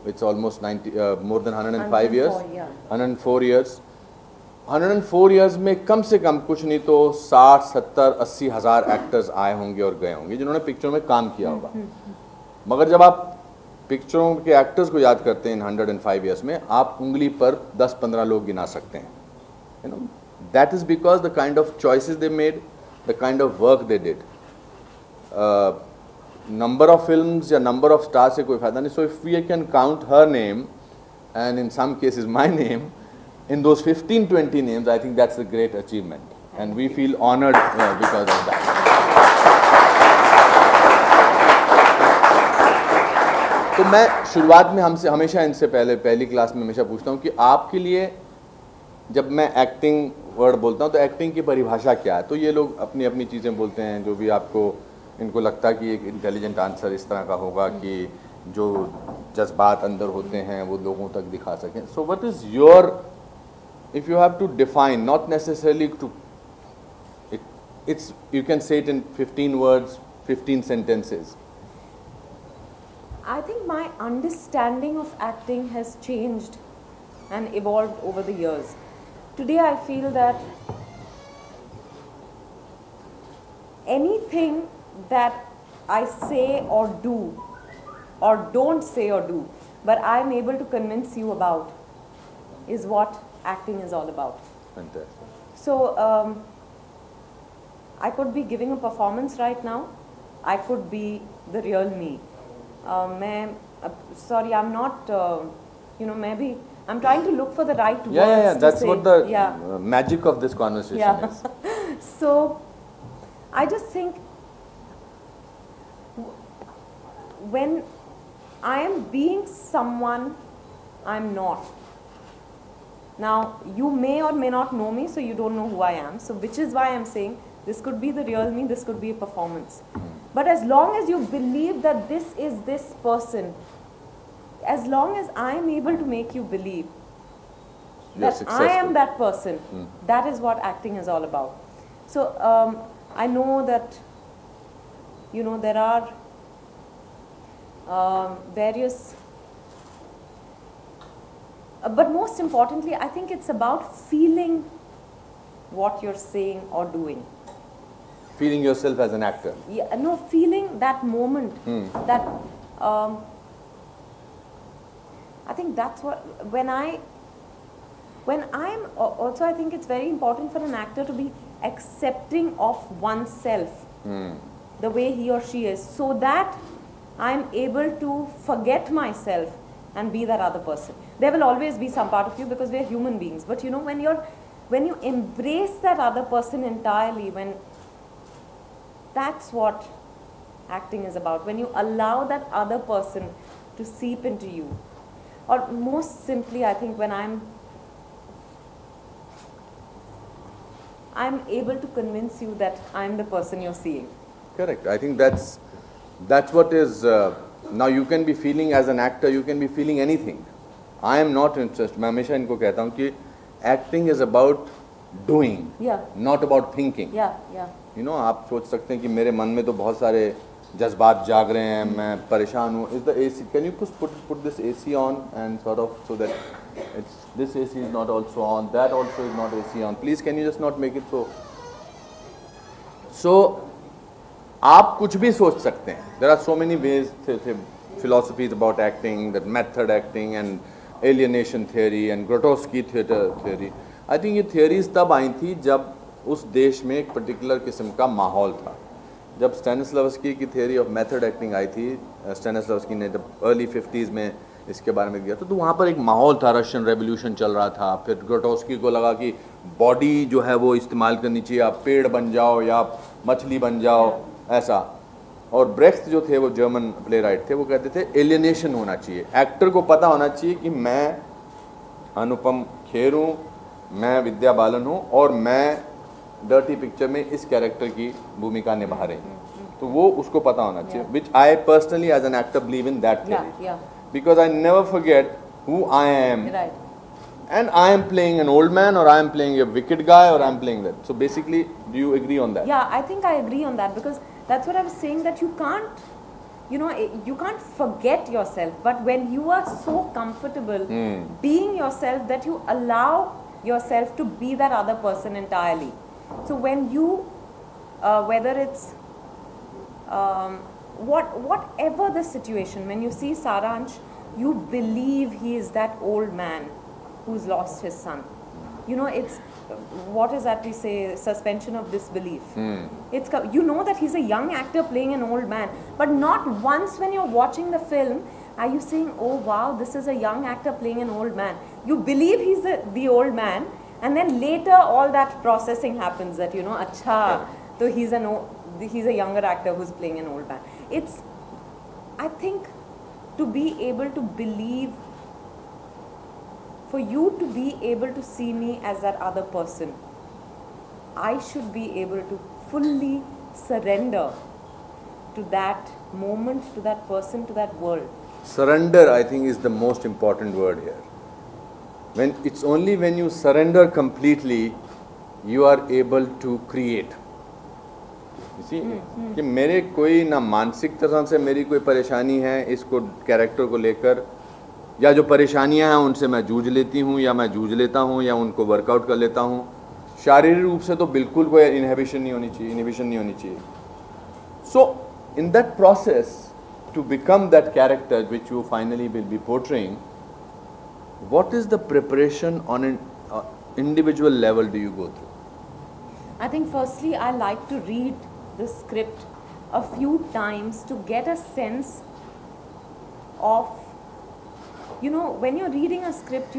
it's almost 90, more than 105 years. 104 years. 104 years में कम से कम कुछ नहीं तो 60, 70, 80 हज़ार एक्टर्स आए होंगे और गए होंगे जिन्होंने पिक्चरों में काम किया होगा। मगर जब आप पिक्चरों के एक्टर्स को याद करते हैं इन 105 years में, आप उंगली पर 10-15 लोग गिना सकते हैं। You know, that is because the kind of choices they made, the kind of work they did. Number of films या number of stars से कोई फायदा नहीं. So if we can count her name and in some cases my name in those 15-20 names, I think that's a great achievement and we feel honored because of that. तो मैं शुरुआत में हमसे हमेशा इनसे पहली क्लास में हमेशा पूछता हूँ कि आपके लिए जब मैं एक्टिंग वर्ड बोलता हूँ तो एक्टिंग की परिभाषा क्या है। तो ये लोग अपनी अपनी चीज़ें बोलते हैं, जो भी आपको इनको लगता है कि एक इंटेलिजेंट आंसर इस तरह का होगा कि जो जज्बात अंदर होते हैं वो लोगों तक दिखा सकें। So what is your, if you have to define, not necessarily to, it's you can say it in 15 words, 15 sentences. I think my understanding of acting has changed and evolved over the years. Today I feel that anything that I say or do or don't say or do but I am able to convince you about is what acting is all about. Fantastic. So I could be giving a performance right now, I could be the real me. Sorry, I'm not, maybe I'm trying to look for the right words. Yeah, that's say. what the magic of this conversation is. So, I just think when I am being someone I'm not. Now, you may or may not know me, so you don't know who I am. So, which is why I'm saying this could be the real me, this could be a performance. But as long as you believe that this is this person, as long as I am able to make you believe that I am that person, that is what acting is all about. So I know that, there are various, but most importantly, I think it's about feeling what you're saying or doing. Feeling yourself as an actor. Yeah, no, feeling that moment. That I think that's what when I'm also, I think it's very important for an actor to be accepting of oneself, the way he or she is, so that I'm able to forget myself and be that other person. There will always be some part of you because we're human beings, but when you embrace that other person entirely, that's what acting is about. When you allow that other person to seep into you. Or most simply, I think when I'm able to convince you that I'm the person you're seeing. Correct. I think that's what is, now you can be feeling as an actor, you can be feeling anything. I am not interested. मैं हमेशा इनको कहता हूँ कि acting is about doing, not about thinking. आप सोच सकते हैं कि मेरे मन में तो बहुत सारे जज्बात जाग रहे हैं, मैं परेशान हूँ. Is the AC? Can you put this AC on and sort of so that this AC is not also on, that also is not AC on. Please, can you just not make it so? So आप कुछ भी सोच सकते हैं. There are so many ways, philosophies about acting, that method acting and alienation theory and Grotowski theory. I think ये theories तब आई थी जब उस देश में एक पर्टिकुलर किस्म का माहौल था. जब स्टैनिस्लावस्की की थियरी ऑफ मेथड एक्टिंग आई थी, स्टैनिस्लावस्की ने जब अर्ली 50s में इसके बारे में दिया तो वहाँ पर एक माहौल था, रशियन रेवोल्यूशन चल रहा था. फिर ग्रोटोस्की को लगा कि बॉडी जो है वो इस्तेमाल करनी चाहिए, आप पेड़ बन जाओ या मछली बन जाओ, ऐसा. और ब्रेख्ट जो थे वो जर्मन प्ले राइट थे, वो कहते थे एलियनेशन होना चाहिए. एक्टर को पता होना चाहिए कि मैं अनुपम खेर हूँ, मैं विद्या बालन हूँ और मैं डर्टी पिक्चर में इस कैरेक्टर की भूमिका निभा रही हूँ. तो वो उसको पता होना चाहिए. Which I personally as an actor believe in that theory. Because I never forget who I am. Right. And I am playing an old man or I am playing a wicked guy or I am playing that. So basically, do you agree on that? Yeah, I think I agree on that because that's what I was saying, that you you know, you can't forget yourself, but when you are so comfortable being yourself that you allow yourself to be that other person entirely. So when you, whether it's whatever the situation, when you see Saransh, you believe he is that old man who's lost his son. You know, it's, what is that we say, suspension of disbelief. It's, you know that he's a young actor playing an old man, but not once when you're watching the film are you saying, oh wow, this is a young actor playing an old man. You believe he's the old man, and then later all that processing happens that, you know, acha, so he's a younger actor who's playing an old man. It's, I think, to be able to believe, for you to be able to see me as that other person, I should be able to fully surrender to that moment, to that person, to that world. Surrender, I think, is the most important word here. When it's only when you surrender completely, you are able to create. You see, कि मेरे कोई ना मानसिक तरह से मेरी कोई परेशानी है इसको कैरेक्टर को लेकर, या जो परेशानियां हैं उनसे मैं जूझ लेती हूँ या मैं जूझ लेता हूँ या उनको वर्कआउट कर लेता हूँ, शारीरिक रूप से तो बिल्कुल कोई इनहिबिशन नहीं होनी चाहिए. So in that process, to become that character which you finally will be portraying, what is the preparation on an individual level do you go through? I think firstly I like to read the script a few times to get a sense of, you know, when you're reading a script,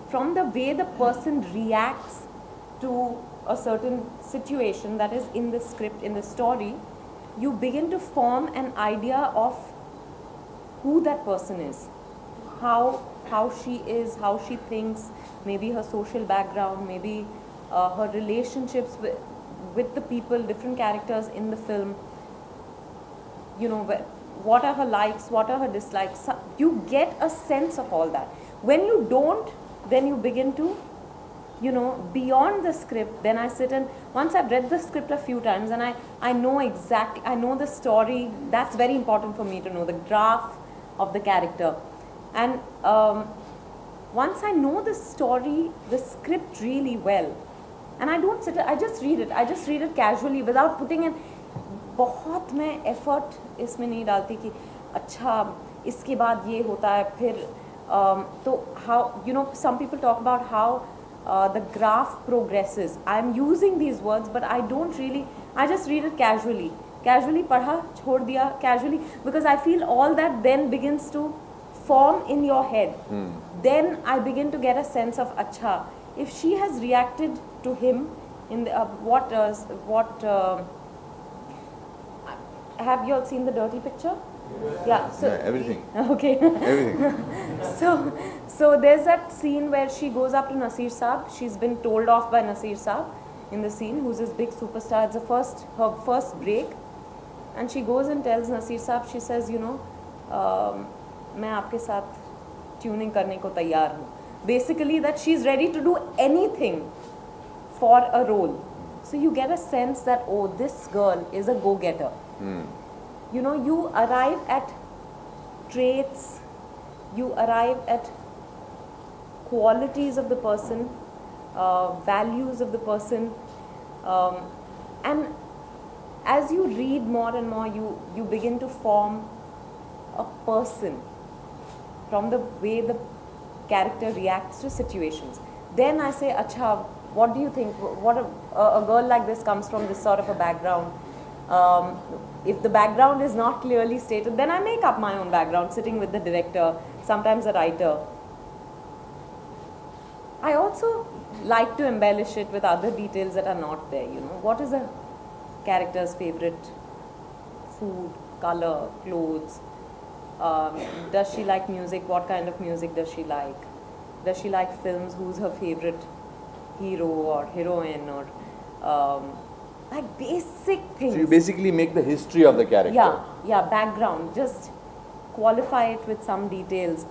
from the way the person reacts to a certain situation that is in the script, in the story, you begin to form an idea of who that person is, how she is, how she thinks, maybe her social background, maybe her relationships with the people, different characters in the film, you know, what are her likes, what are her dislikes. You get a sense of all that. When you don't, then you begin to, you know, beyond the script, then I sit and, once I've read the script a few times and I know exactly, I know the story, that's very important for me to know, the draft of the character. And once I know the story, the script really well, and I don't sit, I just read it casually without putting in, बहुत मैं effort इसमें नहीं डालती कि अच्छा इसके बाद ये होता है फिर तो how, you know, some people talk about how the graph progresses. I'm using these words, but I don't really, I just read it casually पढ़ा छोड़ दिया casually, because I feel all that then begins to form in your head. Then I begin to get a sense of acha, if she has reacted to him in the, have you all seen the Dirty Picture? Yeah. So yeah, everything. Okay. Everything. So there's that scene where she goes up to Nasir Saab. She's been told off by Nasir Saab in the scene, who's this big superstar. It's her first break, and she goes and tells Nasir Saab. She says, you know, मैं आपके साथ tuning करने को तैयार हूँ. Basically, that she's ready to do anything for a role. So you get a sense that, oh, this girl is a go-getter. You know, you arrive at traits, you arrive at qualities of the person, values of the person, and as you read more and more, you begin to form a person from the way the character reacts to situations. Then I say, acha, what do you think? What a girl like this comes from this sort of a background. If the background is not clearly stated, then I make up my own background, sitting with the director, sometimes a writer. I also like to embellish it with other details that are not there. You know, what is a character's favorite food, color, clothes? Does she like music? What kind of music does she like? Does she like films? Who's her favorite hero or heroine, or like basic things. So you basically make the history of the character. Yeah, background. Just qualify it with some details.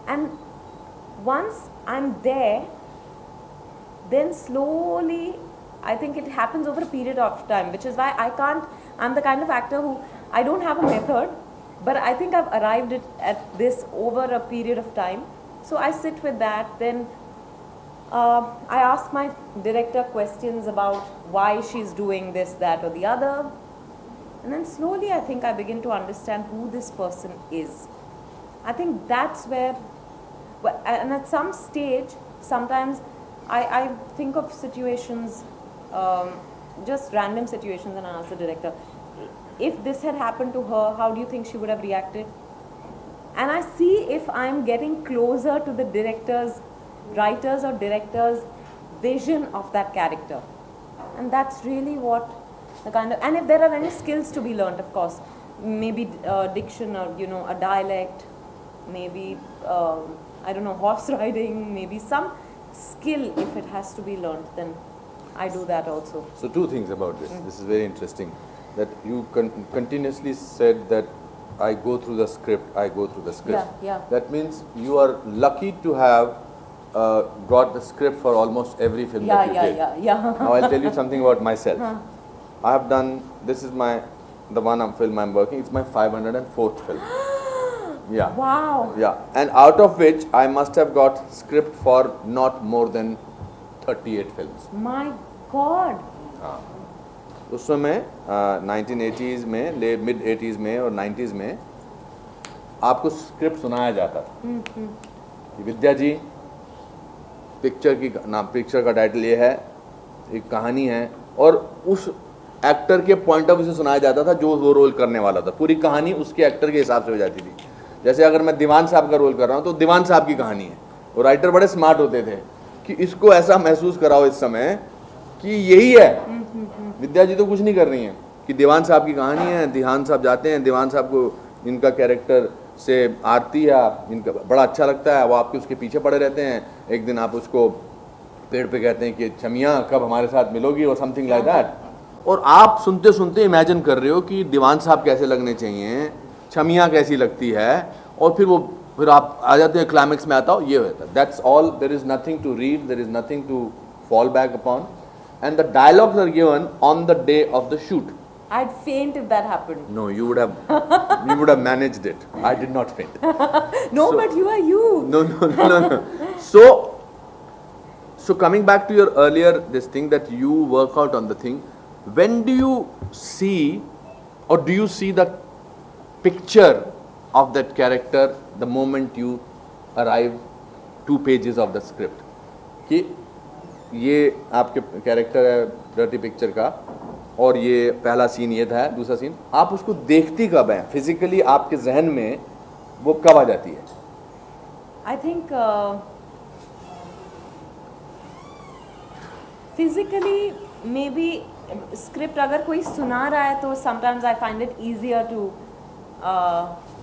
And once I'm there, then slowly, I think it happens over a period of time, which is why I'm the kind of actor who, I don't have a method. but I think I've arrived at this over a period of time. So I sit with that, then I ask my director questions about why she's doing this, that or the other. And then slowly I think I begin to understand who this person is. I think that's where, and at some stage, sometimes I think of situations, just random situations, and I ask the director, if this had happened to her, how do you think she would have reacted? And I see if I'm getting closer to the writer's or director's vision of that character. And that's really what the kind of, and if there are any skills to be learnt, of course, maybe diction or, you know, a dialect, maybe, I don't know, horse riding, maybe some skill, if it has to be learnt, then I do that also. So two things about this. This is very interesting, that you continuously said that I go through the script, I go through the script. Yeah, yeah. That means you are lucky to have got the script for almost every film that you did. Yeah. Now I'll tell you something about myself. I have done, this is the one film I'm working, it's my 504th film. Yeah. Wow. Yeah, and out of which I must have got script for not more than 38 films. My God. उस समय 1980s में, mid 80s में और 90s में आपको script सुनाया जाता था कि विद्या जी, पिक्चर का टाइटल ये है, एक कहानी है, और उस एक्टर के पॉइंट ऑफ व्यू से सुनाया जाता था जो वो रोल करने वाला था। पूरी कहानी उसके एक्टर के हिसाब से हो जाती थी। जैसे अगर मैं दीवान साहब का रोल कर रहा हूँ तो दीवान साहब की कहानी है, और राइटर बड़े स्मार्ट होते थे कि इसको ऐसा महसूस कराओ इस समय कि यही है, विद्या जी तो कुछ नहीं कर रही हैं, कि दीवान साहब की कहानी है, दीवान साहब जाते हैं, दीवान साहब को इनका कैरेक्टर से आरती या इनका बड़ा अच्छा लगता है, वो आपके उसके पीछे पड़े रहते हैं। एक दिन आप उसको पेड़ पे कहते हैं कि छमिया कब हमारे साथ मिलोगी, और समथिंग लाइक दैट, और आप सुनते सुनते इमेजिन कर रहे हो कि दीवान साहब कैसे लगने चाहिए, छमिया कैसी लगती है, और फिर आप आ जाते हैं क्लाइमेक्स में आता हो, ये होता है। That's all, there is nothing to read, there is nothing to fall back upon, and the dialogues are given on the day of the shoot. I'd faint if that happened. No, you would have managed it. I did not faint. No, but you are you. No. So coming back to your earlier this thing that you work out on the thing, when do you see, or do you see the picture of that character the moment you arrive 2 pages of the script? कि ये आपके character है dirty picture का, और ये पहला scene ये था, दूसरा सीन, आप उसको देखती कब हैं फिजिकली, आपके जहन में वो कब आ जाती है? I think physically maybe script अगर कोई सुना रहा है तो sometimes I find it easier to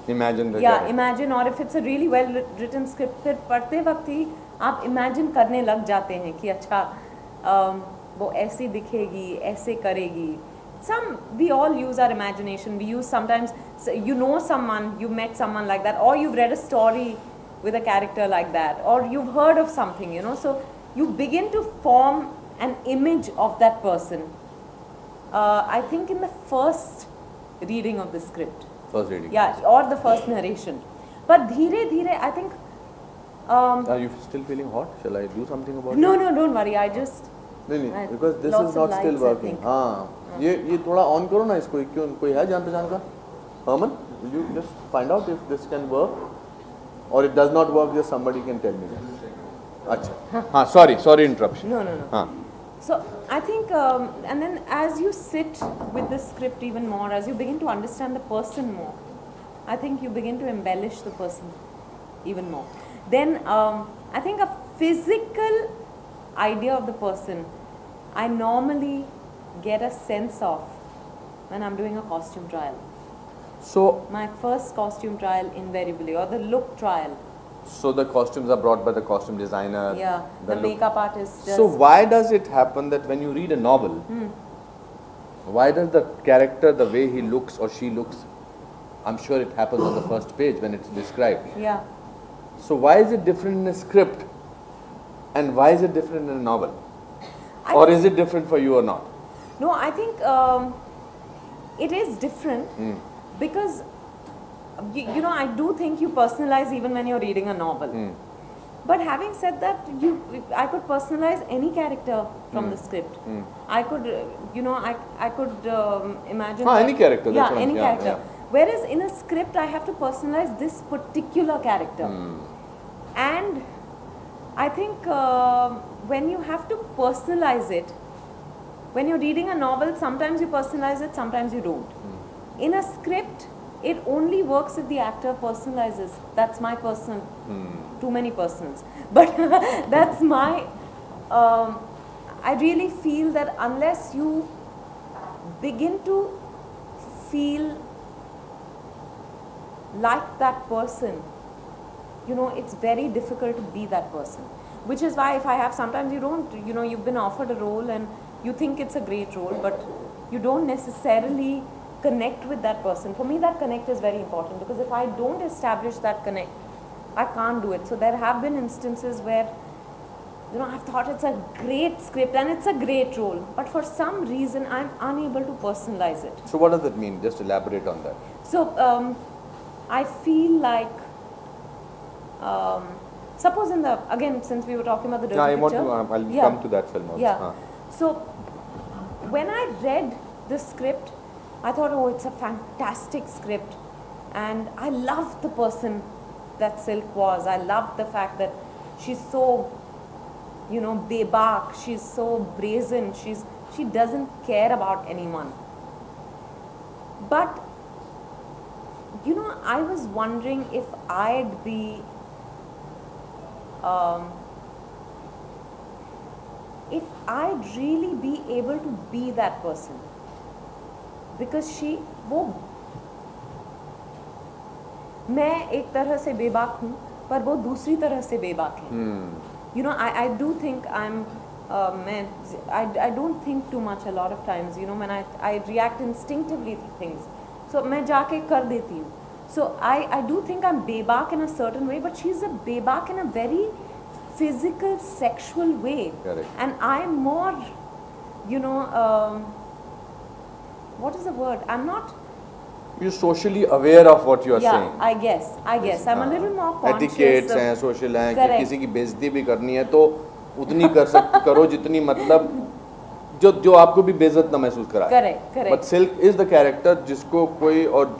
imagine the imagine, or if it's a really well written script, फिर पढ़ते वक्त ही आप imagine करने लग जाते हैं कि अच्छा वो ऐसी दिखेगी, ऐसे करेगी. We all use our imagination. We use sometimes, you know someone, you met someone like that, or you've read a story with a character like that, or you've heard of something, you know, so you begin to form an image of that person. I think in the first reading of the script. First reading. Yeah, or the first narration. But dheere, I think... Are you still feeling hot? Shall I do something about it? No, don't worry, I just... नहीं, because this is not still working. हाँ, ये थोड़ा on करो ना इसको, क्यों कोई है जान पहचान का? Herman, will you just find out if this can work, or it does not work? Just somebody can tell me. अच्छा, हाँ, sorry interruption. No. हाँ. So I think, and then as you sit with the script even more, as you begin to understand the person more, I think you begin to embellish the person even more. Then I think a physical idea of the person, I normally get a sense of when I'm doing a costume trial. So my first costume trial invariably, or the look trial. So the costumes are brought by the costume designer. Yeah, the makeup artist. So why does it happen that when you read a novel, why does the character, the way he looks or she looks, I'm sure it happens on the first page when it's described. Yeah. So why is it different in a script, and why is it different in a novel? Or is it different for you or not? No, I think it is different because you know, I do think you personalize even when you're reading a novel. But having said that, I could personalize any character from the script. I could, you know, I could imagine. Any character. Yeah, any character. Whereas in a script, I have to personalize this particular character. And I think when you have to personalize it, when you're reading a novel, sometimes you personalize it, sometimes you don't. In a script, it only works if the actor personalizes. That's my personal, too many personals. But that's my, I really feel that unless you begin to feel like that person, you know, it's very difficult to be that person. Which is why if I have, sometimes you don't, you know, you've been offered a role and you think it's a great role, but you don't necessarily connect with that person. For me, that connect is very important, because if I don't establish that connect, I can't do it. So there have been instances where, you know, I've thought it's a great script and it's a great role, but for some reason I'm unable to personalize it. So what does that mean? Just elaborate on that. So I feel like, suppose in the, again, since we were talking about the dirty picture, I'll come to that film also. Yeah. So when I read the script, I thought, oh, it's a fantastic script, and I loved the person that Silk was. I loved the fact that she's so, you know, bebak, she's so brazen, she doesn't care about anyone. But, you know, I was wondering if I'd be, if I'd really be able to be that person. Because मैं एक तरह से बेबाक हूँ, पर वो दूसरी तरह से बेबाक है. You know, I do think I don't think too much a lot of times. You know, when I react instinctively to things. So मैं जाके कर देती हूँ. So I do think I'm bebak in a certain way, but she's a bebak in a very physical, sexual way. Correct. And I'm more, you know, what is the word? I'm not. You're socially aware of what you are saying. I guess. I'm a little more conscious. Etiquettes हैं, social हैं, कि किसी की बेइज्जती भी करनी है तो उतनी करो जितनी मतलब जो आपको भी बेइज्जत ना महसूस कराए. Correct. But Silk is the character जिसको कोई और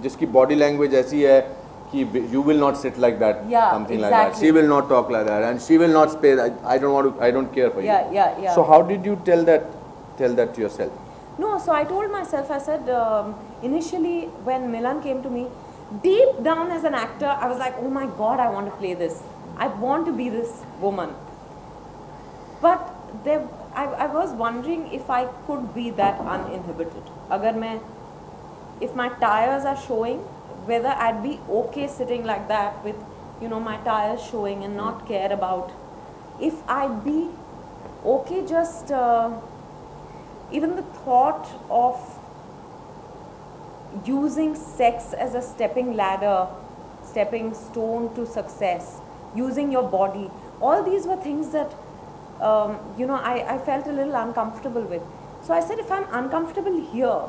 जिसकी body language ऐसी है कि you will not sit like that, something like that. She will not talk like that, and she will not say I don't care for you. Yeah. So how did you tell that to yourself? No, so I told myself, I said, initially when Milan came to me, deep down as an actor, I was like, oh my God, I want to play this. I want to be this woman. But I was wondering if I could be that uninhibited. If my tires are showing, whether I'd be okay sitting like that with, you know, my tires showing and not care about. If I'd be okay just... even the thought of using sex as a stepping ladder, stepping stone to success, using your body, all these were things that, you know, I felt a little uncomfortable with. So I said, if I'm uncomfortable here,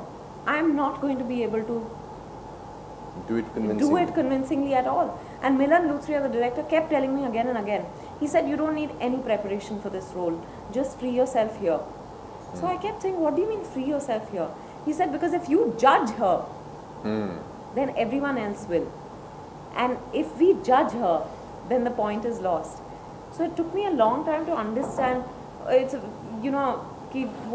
I'm not going to be able to do it convincingly at all. And Milan Luthria, the director, kept telling me again and again, he said, you don't need any preparation for this role, just free yourself here. So I kept saying, what do you mean free yourself here? He said, because if you judge her, then everyone else will. And if we judge her, then the point is lost. So it took me a long time to understand, it's, you know,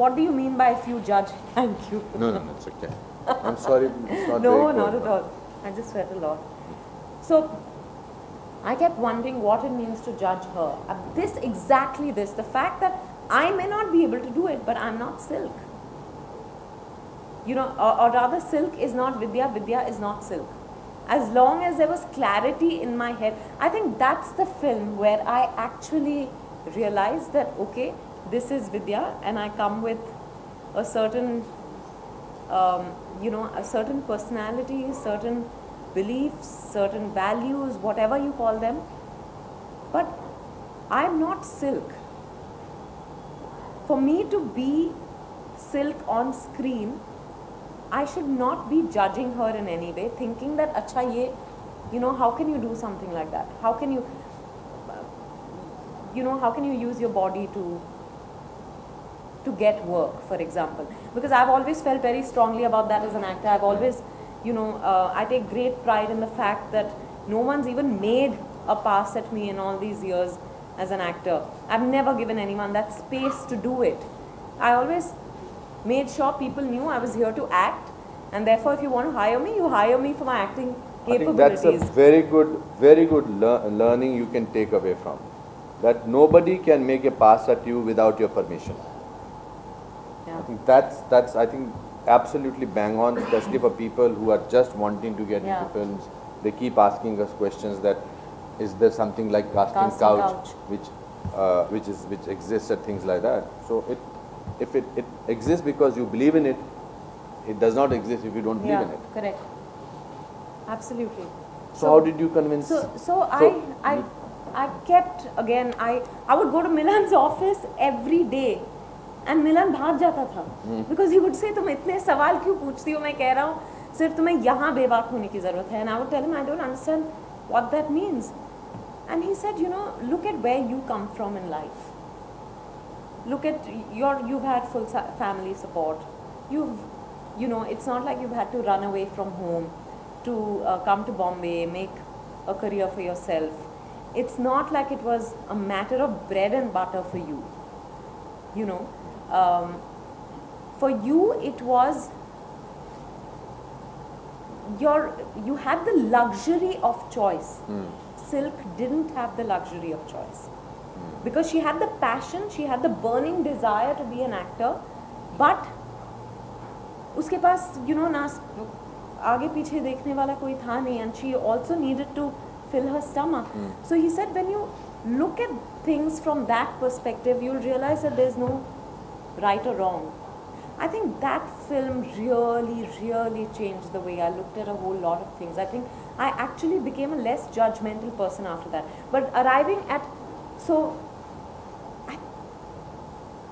what do you mean by if you judge? Thank you. No, it's okay. I'm sorry. It's not no, not at all. I just sweat a lot. So I kept wondering what it means to judge her. Exactly this, the fact that I may not be able to do it, but I'm not Silk. You know, or rather Silk is not Vidya, Vidya is not Silk. As long as there was clarity in my head, I think that's the film where I actually realized that, okay, this is Vidya, and I come with a certain, you know, a certain personality, certain beliefs, certain values, whatever you call them. But I'm not Silk. For me to be Silk on screen, I should not be judging her in any way, thinking that, acha ye, you know, how can you do something like that? How can you, you know, how can you use your body to get work, for example? Because I've always felt very strongly about that as an actor. I've always, you know, I take great pride in the fact that no one's even made a pass at me in all these years as an actor. I've never given anyone that space to do it. I always made sure people knew I was here to act, and therefore if you want to hire me, you hire me for my acting capabilities. I think that's a very good learning you can take away from. That nobody can make a pass at you without your permission. Yeah. I think that's I think absolutely bang on, especially for people who are just wanting to get into films. They keep asking us questions that, is there something like casting couch which exists and things like that. So if it exists because you believe in it, it does not exist if you don't believe in it. Correct. Absolutely. So how did you convince? So I kept, again, I would go to Milan's office every day, and Milan भाग जाता था, because he would say, तुम इतने सवाल क्यों पूछती हो? मैं कह रहा हूँ सिर्फ तुम्हें यहाँ बेबाक होने की ज़रूरत है. And I would tell him, I don't understand what that means. And he said, you know, look at where you come from in life. Look at you've had full family support. You know, it's not like you've had to run away from home to come to Bombay, make a career for yourself. It's not like it was a matter of bread and butter for you. You know, for you it was you had the luxury of choice. Silk didn't have the luxury of choice, because she had the passion, she had the burning desire to be an actor, but उसके पास, you know, ना आगे पीछे देखने वाला कोई था नहीं, and she also needed to fill her stomach. So he said, when you look at things from that perspective, you'll realize that there's no right or wrong. I think that film really changed the way I looked at a whole lot of things. I think I actually became a less judgmental person after that. But arriving at, so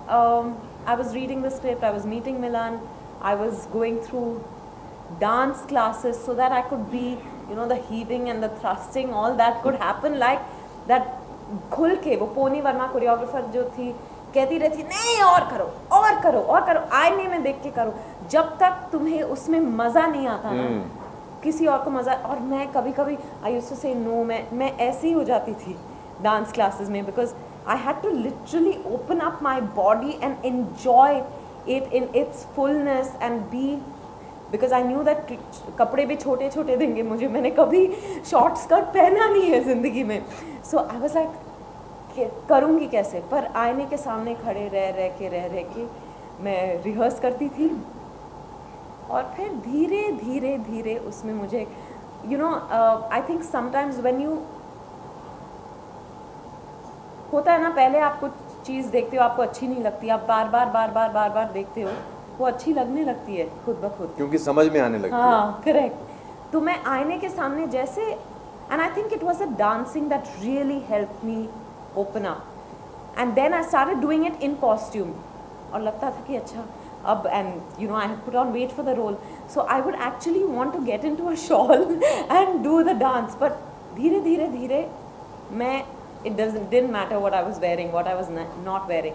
I was reading the script, I was meeting Milan, I was going through dance classes so that I could be, you know, the heaving and the thrusting, all that could happen like that. खुल के वो pony Verma choreographer जो थी कहती रहती, नहीं और करो और करो और करो, आईने में देख के करो, जब तक तुम्हें उसमें मज़ा नहीं आता ना, किसी और को मज़ा. और मैं कभी कभी I used to say no, मैं ऐसी ही हो जाती थी डांस क्लासेस में, because I had to literally open up my body and enjoy it in its fullness and be, because I knew that कपड़े भी छोटे छोटे देंगे मुझे, मैंने कभी शॉर्ट स्कर्ट पहना नहीं है ज़िंदगी में. सो आई वाज लाइक करूँगी कैसे, पर आईने के सामने खड़े रह के मैं रिहर्स करती थी, और फिर धीरे धीरे उसमें मुझे, you know, I think sometimes when you, होता है ना, पहले आप कुछ चीज़ देखते हो, आपको अच्छी नहीं लगती, आप बार बार देखते हो, वो अच्छी लगने लगती है खुद ब खुद, क्योंकि समझ में आने लगती है. हाँ, करेक्ट. तो मैं आईने के सामने जैसे, and I think it was the dancing that really helped me open up, and then I started doing it in costume, और लगता था कि अच्छा अब, and you know I have put on weight for the role, so I would actually want to get into a shawl and do the dance, but धीरे मैं, it didn't matter what I was wearing, what I was not wearing,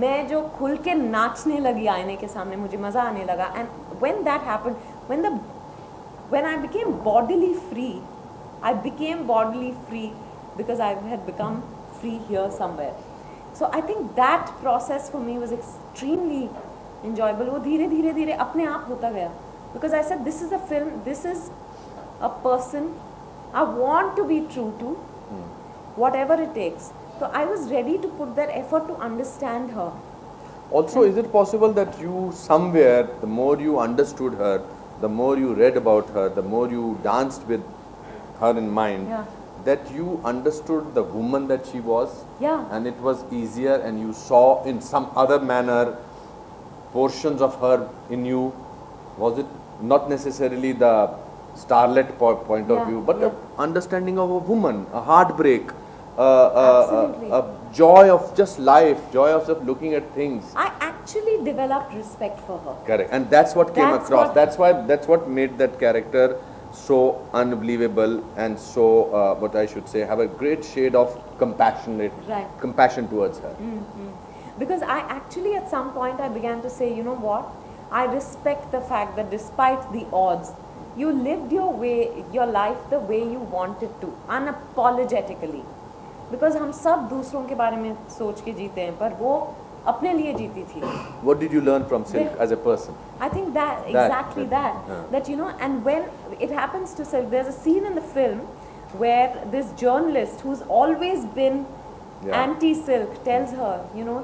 मैं जो खुल के नाचने लगी आईने के सामने, मुझे मज़ा आने लगा. And when that happened, when I became bodily free, I became bodily free because I had become free here somewhere. So I think that process for me was extremely enjoyable. वो धीरे अपने आप होता गया, because I said, this is a film, this is a person I want to be true to, whatever it takes. So I was ready to put that effort to understand her. Also, is it possible that you somewhere, the more you understood her, the more you read about her, the more you danced with her in mind, that you understood the woman that she was, and it was easier, and you saw in some other manner portions of her in you? Was it not necessarily the starlet point of view, but the understanding of a woman, a heartbreak, a joy of just life, joy of just looking at things? I actually developed respect for her. Correct, and that's what came That's across. what- That's what made that character so unbelievable and so what I should say, have a great shade of Right. compassion towards her. Because I actually at some point I began to say, you know what, I respect the fact that despite the odds, you lived your life the way you wanted to, unapologetically. Because हम सब दूसरों के बारे में सोच के जीते हैं, पर वो अपने लिए जीती थी. What did you learn from Silk as a person? I think exactly that. That, you know, and when it happens to Silk, there's a scene in the film where this journalist who's always been anti-Silk tells her, you know,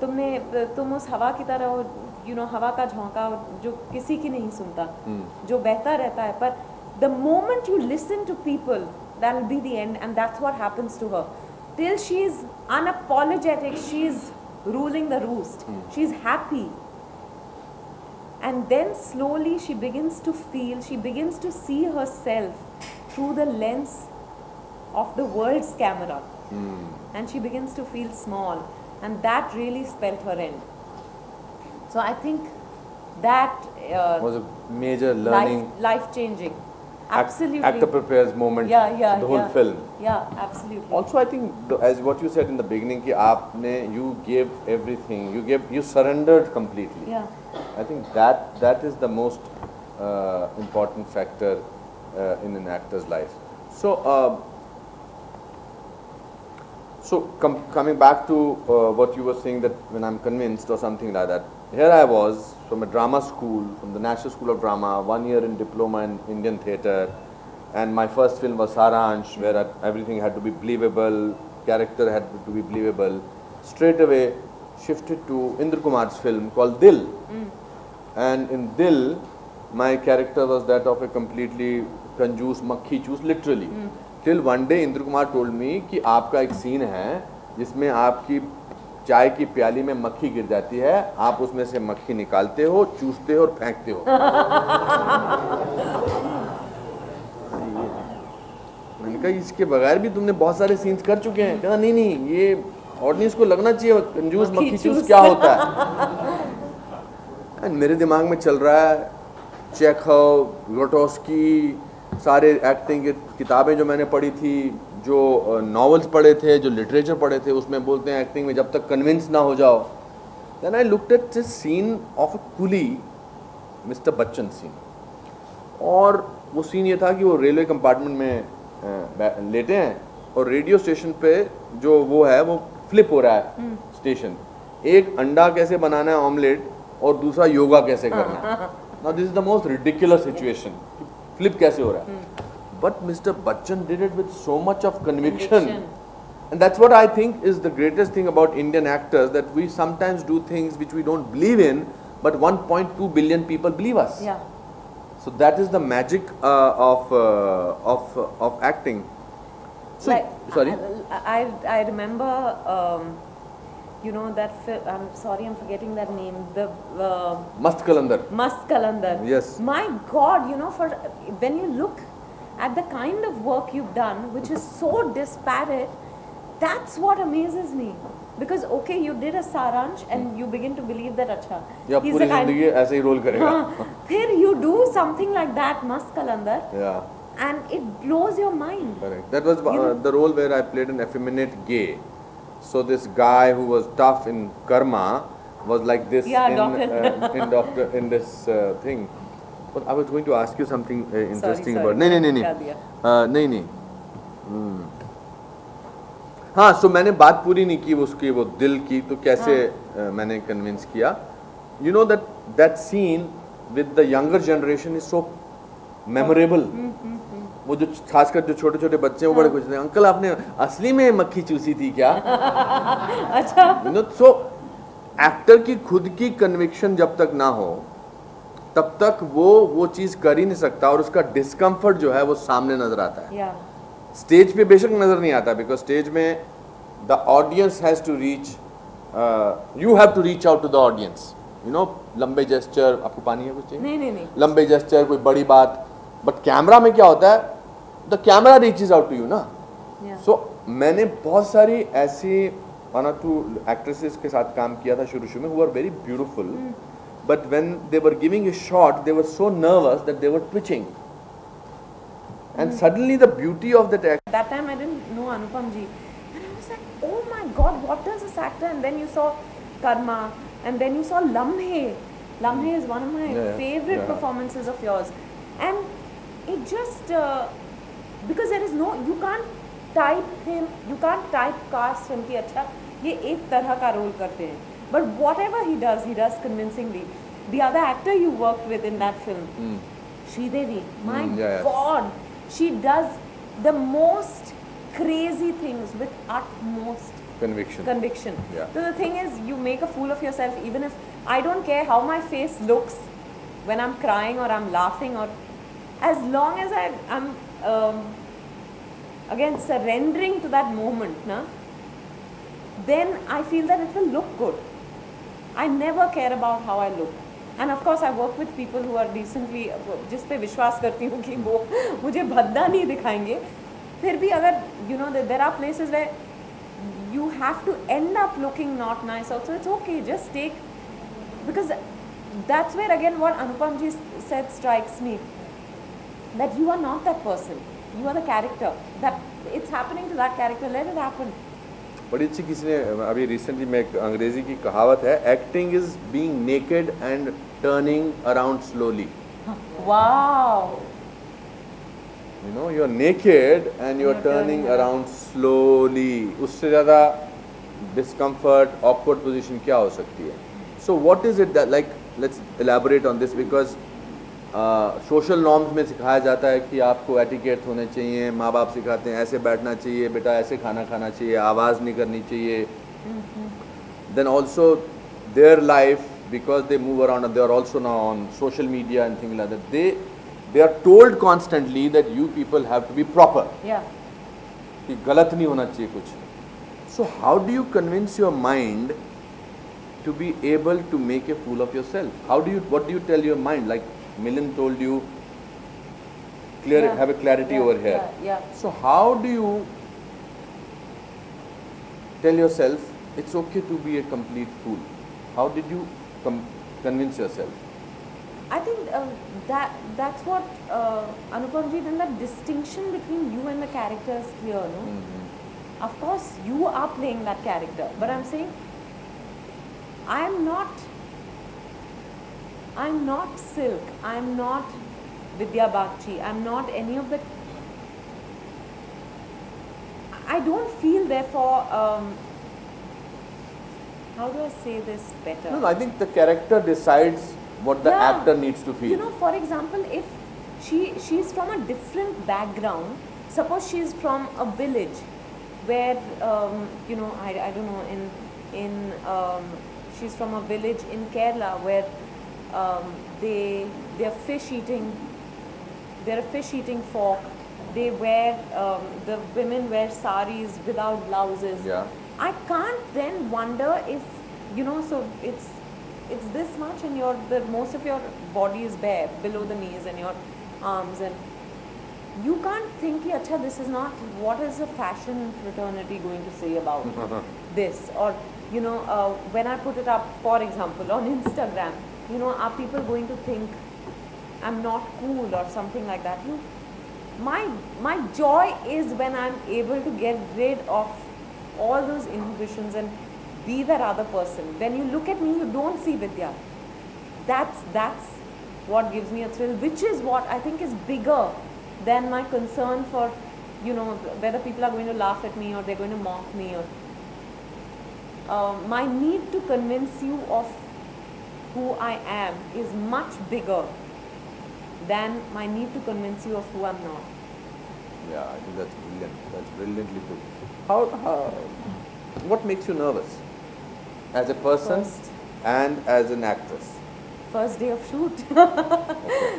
तुम उस हवा की तरह हो, you know, हवा का झोंका जो किसी की नहीं सुनता, जो बहता रहता है. पर the moment you listen to people, that'll be the end, and that's what happens to her. Till she's unapologetic, she's ruling the roost. She's happy. And then slowly she begins to feel, she begins to see herself through the lens of the world's camera. And she begins to feel small. And that really spelled her end. So I think that Was a major learning. life changing. Absolutely. Actor prepares moment. The whole film. Yeah, absolutely. Also, I think as what you said in the beginning, कि आपने you gave everything. You surrendered completely. Yeah. I think that is the most important factor in an actor's life. So coming back to what you were saying, that when I'm convinced or something like that, here I was from a drama school, from the National School of Drama, 1 year in diploma in Indian theatre, and my first film was Saransh, where everything had to be believable, character had to be believable. Straight away shifted to Indra Kumar's film called Dil, and in Dil, my character was that of a completely कंजूस मक्खी चूस literally. Till one day Indra Kumar told me कि आपका एक scene है जिसमें आपकी चाय की प्याली में मक्खी गिर जाती है, आप उसमें से मक्खी निकालते हो, चूसते हो और फेंकते हो. मैंने कहा इसके बगैर भी तुमने बहुत सारे सीन्स कर चुके हैं. कहा नहीं ये ऑडियंस को लगना चाहिए कंजूस मक्खी चूस क्या होता है. मेरे दिमाग में चल रहा है चेखव, ग्रोटोस्की, सारे एक्टिंग की किताबें जो मैंने पढ़ी थी, जो नॉवेल्स पढ़े थे, जो लिटरेचर पढ़े थे, उसमें बोलते हैं एक्टिंग में जब तक कन्विंस ना हो जाओ. Then I looked at this scene of a coolie, mister Bachchan scene, और वो सीन ये था कि वो रेलवे कंपार्टमेंट में लेटे हैं और रेडियो स्टेशन पे जो वो है वो फ्लिप हो रहा है स्टेशन. एक अंडा कैसे बनाना है ऑमलेट और दूसरा योगा कैसे करना है. Now this is the most ridiculous situation, flip कैसे हो रहा है. But Mr. Bachchan did it with so much of conviction. And that's what I think is the greatest thing about Indian actors, that we sometimes do things which we don't believe in, but 1.2 billion people believe us. Yeah. So that is the magic of acting. So, Like, sorry? I remember, you know, that film, I'm sorry, I'm forgetting that name, the Mast Kalandar. Mast Kalandar. Yes. My God, you know, when you look at the kind of work you've done, which is so disparate, that's what amazes me. Because okay, you did a Saransh and you begin to believe that अच्छा, या पूरी जिंदगी ऐसे ही role करेगा. फिर you do something like that, Mast Kalandar. Yeah. And it blows your mind. Correct. That was the role where I played an effeminate gay. So this guy who was tough in Karma was like this in this thing. But I was going to ask you something interesting about. नहीं. हाँ, so मैंने बात पूरी नहीं की उसकी वो दिल की, तो कैसे मैंने कन्विंस किया. You know that scene with the younger generation is so memorable. वो जो खासकर जो छोटे छोटे बच्चे हैं वो बड़े खुश थे. अंकल आपने असली में मक्खी चूसी थी क्या? अच्छा. You know, so एक्टर की खुद की कन्विक्शन जब तक ना हो तब तक वो चीज कर ही नहीं सकता, और उसका डिस्कम्फर्ट जो है वो सामने नजर आता है. स्टेज पे बेशक नजर नहीं आता, बिकॉज स्टेज में the audience has to reach, you have to reach out to the audience. You know, लंबे जेस्चर, आपको पानी है कुछ चाहिए? नहीं. लंबे जेस्चर, कोई बड़ी बात. बट कैमरा में क्या होता है, the camera reaches out to you ना. सो मैंने बहुत सारी ऐसी 1 or 2 actresses के साथ काम किया था शुरू में, who were very beautiful, but when they were giving a shot, they were so nervous that they were twitching, and suddenly the beauty of that act. That time I didn't know Anupam ji, and I was like, oh my God, what does this actor? And then you saw Karma, and then you saw Lamhe. Lamhe is one of my favorite performances of yours, and it just because there is no, you can't type him, you can't typecast him कि अच्छा ये एक तरह का role करते हैं, but whatever he does convincingly. The other actor you worked with in that film, Sridevi, my God, she does the most crazy things with utmost conviction. Yeah. So the thing is, you make a fool of yourself. Even if I don't care how my face looks when I'm crying or I'm laughing, or as long as I'm again surrendering to that moment, na, then I feel that it will look good. I never care about how I look. And of course I work with people who are decently, जिस पे विश्वास करती हूँ कि वो मुझे भद्दा नहीं दिखाएंगे. फिर भी अगर you know there are places where you have to end up looking not nice also, it's okay, just take, because that's where again what Anupam ji said strikes me, that you are not that person, you are the character, that it's happening to that character, let it happen. बड़ी अच्छी किसी ने अभी recently में एक अंग्रेजी की कहावत है, acting is being naked and turning around slowly. Wow. You know, you're naked and you're turning around slowly. उससे ज़्यादा discomfort, awkward position क्या हो सकती है? So what is it that, like, let's elaborate on this, because social norms में सिखाया जाता है कि आपको etiquette होने चाहिए, माँ बाप सिखाते हैं ऐसे बैठना चाहिए, बेटा ऐसे खाना खाना चाहिए, आवाज़ नहीं करनी चाहिए. Then also their life, because they move around and they are also now on social media and things like that, they are told constantly that you people have to be proper. Yeah. कि गलत नहीं होना चाहिए कुछ. So how do you convince your mind to be able to make a fool of yourself? What do you tell your mind? Like Milind told you, have a clarity over here. Yeah. So how do you tell yourself it's okay to be a complete fool? How did you convince yourself? I think that's what Anupam ji, then that distinction between you and the character is clear, no? Of course, you are playing that character, but I'm saying I'm not Silk, I'm not Vidya Bagchi, I'm not any of the. I don't feel therefore. How do I say this better? No, I think the character decides what the actor needs to feel. You know, for example, if she's from a different background, suppose she's from a village where you know, I don't know, she's from a village in Kerala where they're a fish eating folk. They wear the women wear saris without blouses. Yeah. I can't then wonder if, you know, so it's this much and most of your body is bare below the knees and your arms, and you can't think ki, acha, this is not, what is a fashion fraternity going to say about this? Or, you know, when I put it up, for example, on Instagram, you know, are people going to think I'm not cool or something like that? My joy is when I'm able to get rid of all those inhibitions and be that other person. When you look at me, you don't see Vidya. That's what gives me a thrill, which is what I think is bigger than my concern for, you know, whether people are going to laugh at me or they're going to mock me, or my need to convince you of who I am is much bigger than my need to convince you of who I'm not. Yeah, I think that's brilliant. That's brilliantly put. How what makes you nervous as a person and as an actress? First day of shoot.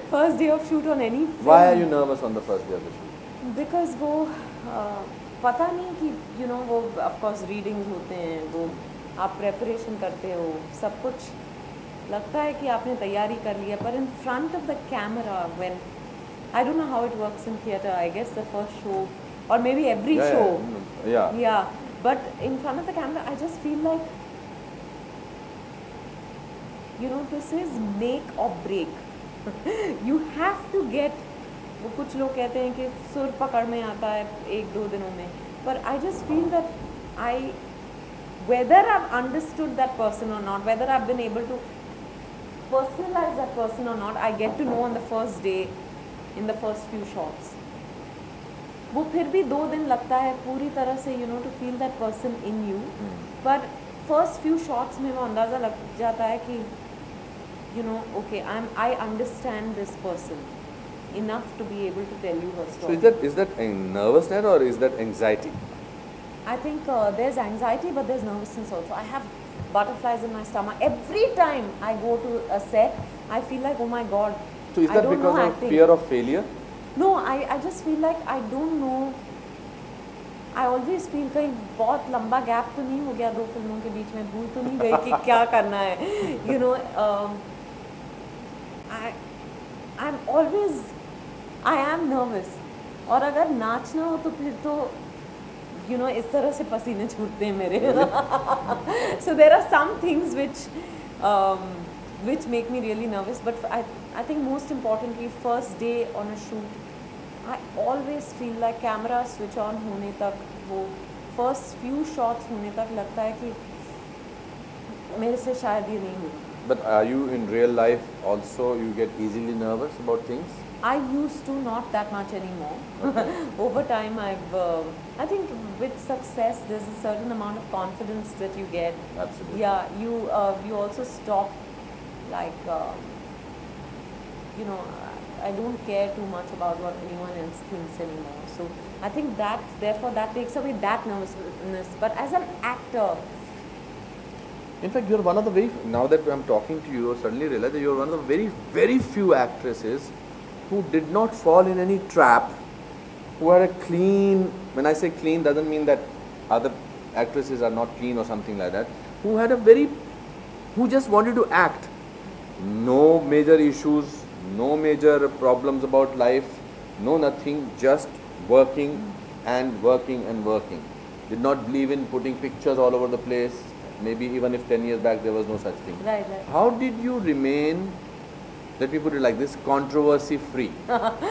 First day of shoot on any film. Why are you nervous on the first day of the shoot? Because वो पता नहीं कि, you know, वो of course readings होते हैं, वो आप preparation करते हो, सब कुछ लगता है कि आपने तैयारी कर लिया, पर in front of the camera, when I don't know how it works in theatre, I guess the first show or maybe every show, But in front of the camera, I just feel like, you know, this is make or break. You have to get, वो कुछ लोग कहते हैं कि सुर पकड़ में आता है 1-2 दिनों में, but I just feel that whether I've understood that person or not, whether I've been able to personalize that person or not, I get to know on the first day, in the first few shots. वो फिर भी 2 दिन लगता है पूरी तरह से, you know, to feel that person in you. But first few shots में वो अंदाज़ा लग जाता है कि, you know, okay, I understand this person enough to be able to tell you her story. So is that a nervousness or is that anxiety? I think there's anxiety, but there's nervousness also. I have butterflies in my stomach every time I go to a set. I feel like, oh my God. So is that because of fear of failure? No, I just feel like I don't know. I always feel कहीं बहुत लंबा gap तो नहीं हो गया 2 फिल्मों के बीच में, भूल तो नहीं गई कि क्या करना है. You know, I'm always, I am nervous. और अगर नाचना हो तो फिर तो, you know, इस तरह से पसीने छूटते हैं मेरे. So there are some things which make me really nervous. But I think most importantly, first day on a shoot, I always feel like camera switch on होने तक, वो first few shots होने तक लगता है कि मेरे से शायद ये नहीं होगा. But are you in real life also, you get easily nervous about things? I used to, not that much anymore. Okay. Over time, I think with success, there's a certain amount of confidence that you get. Absolutely. Yeah, you also stop, like, you know, I don't care too much about what anyone else thinks anymore. So I think therefore that takes away that nervousness. But as an actor, in fact, you're one of the now that I'm talking to you, I suddenly realize that you're one of the very, very few actresses who did not fall in any trap, who had a clean, when I say clean, doesn't mean that other actresses are not clean or something like that, who just wanted to act. No major issues, no major problems about life, no nothing, just working and working and working. Did not believe in putting pictures all over the place. Maybe even if 10 years back there was no such thing. right. How did you remain, let me put it like this, controversy free? I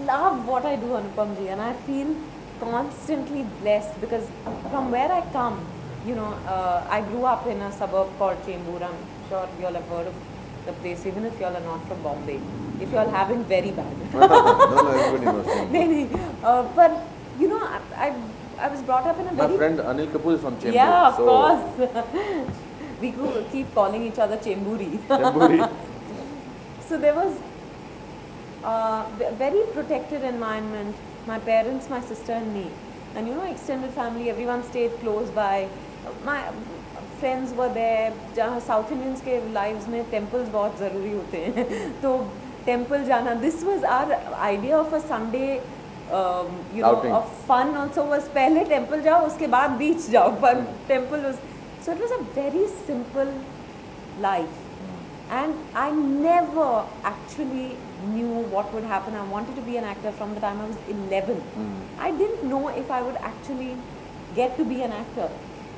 love what I do, Anupam ji, and I feel constantly blessed because from where I come, you know, I grew up in a suburb called Chembur. I'm sure you all have heard of the place, even if you all are not from Bombay. If you all haven't, very bad. No, everybody knows Chembur. But you know, I was brought up in a very... My friend Anil Kapoor is from Chembur. Yeah, of course. We could keep calling each other Chemburi. Chemburi. So there was a very protected environment. My parents, my sister and me. And you know, extended family, everyone stayed close by. My friends were there. South Indians के lives में temples बहुत ज़रूरी होते हैं. तो temple जाना. This was our idea of a Sunday, you know, outing. of fun also was पहले temple जाओ, उसके बाद beach जाओ. But temple was, so it was a very simple life. And I never actually knew what would happen. I wanted to be an actor from the time I was 11. I didn't know if I would actually get to be an actor.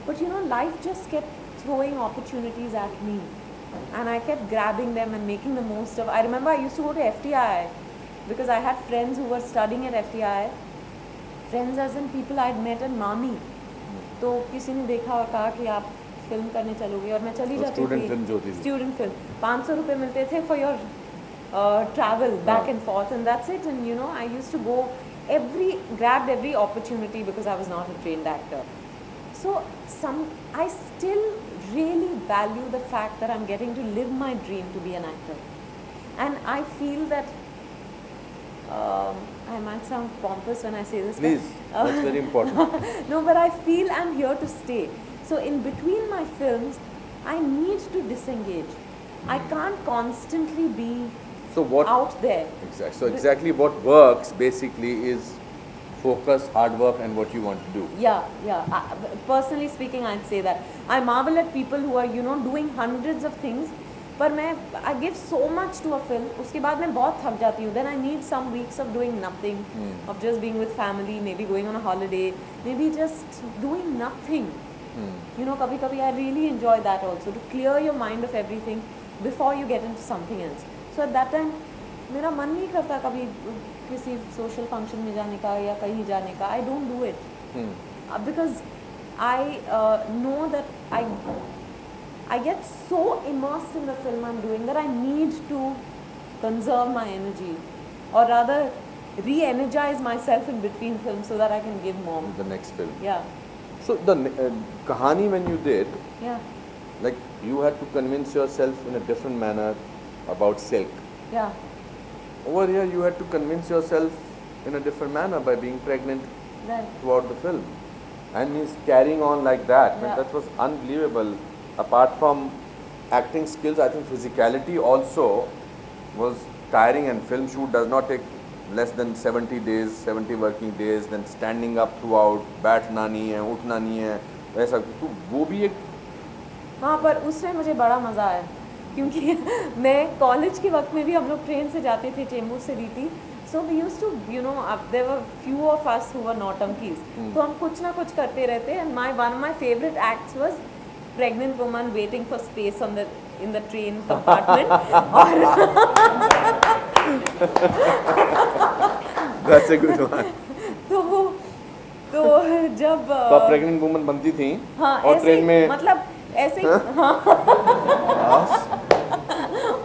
But you know, life just kept throwing opportunities at me. And I kept grabbing them and making the most of. I remember I used to go to FTI because I had friends who were studying at FTI. Friends as in people I had met in Mami. तो किसी ने देखा और कहा कि आप film करने चलोगे और मैं चली जाती थी. स्टूडेंट फिल्म जो थी. स्टूडेंट फिल्म 500 रुपए मिलते थे for your travel back and forth, and that's it. And you know, I used to go grabbed every opportunity because I was not a trained actor. So I still really value the fact that I'm getting to live my dream to be an actor. And I feel that I might sound pompous when I say this. Please, that's very important. No, but I feel I'm here to stay. So in between my films, I need to disengage. I can't constantly be out there. Exactly. So exactly what works basically is focus, hard work and what you want to do. Yeah. Personally speaking, I'd say that. I marvel at people who are, you know, doing hundreds of things पर मैं I give so much to a film, उसके बाद मैं बहुत थक जाती हूँ. Then I need some weeks of doing nothing, of just being with family, maybe going on a holiday, maybe just doing nothing. You know, कभी कभी I really enjoy that also, to clear your mind of everything before you get into something else. So at that time मेरा मन नहीं करता कभी किसी social function में जाने का या कहीं जाने का. I don't do it because I know that I get so immersed in the film I'm doing that I need to conserve my energy, or rather re-energize myself in between films so that I can give more. The next film. Yeah. So the Kahani, when you did, Yeah. like you had to convince yourself in a different manner about silk. Yeah. Over here, you had to convince yourself in a different manner by being pregnant Right. throughout the film, and means carrying on like that. Yeah. That was unbelievable. Apart from acting skills, I think physicality also was tiring, and film shoot does not take less than 70 days, 70 working days. Then standing up throughout, बैठना नहीं है, उठना नहीं है, वैसा. तो वो भी एक. हाँ, पर उसमें मुझे बड़ा मज़ा आया, क्योंकि मैं कॉलेज के वक्त में भी हम लोग ट्रेन से जाते थे चेंबूर से रीति. So we used to, you know, there were few of us who were nautankies. तो हम कुछ ना कुछ करते रहते. And one of my favorite acts was pregnant woman waiting for space in the train compartment. That's a good one. तो जब तो आप प्रेग्नेंट वुमन बनती थी. हाँ, और ट्रेन में मतलब ऐसे ही. हाँ.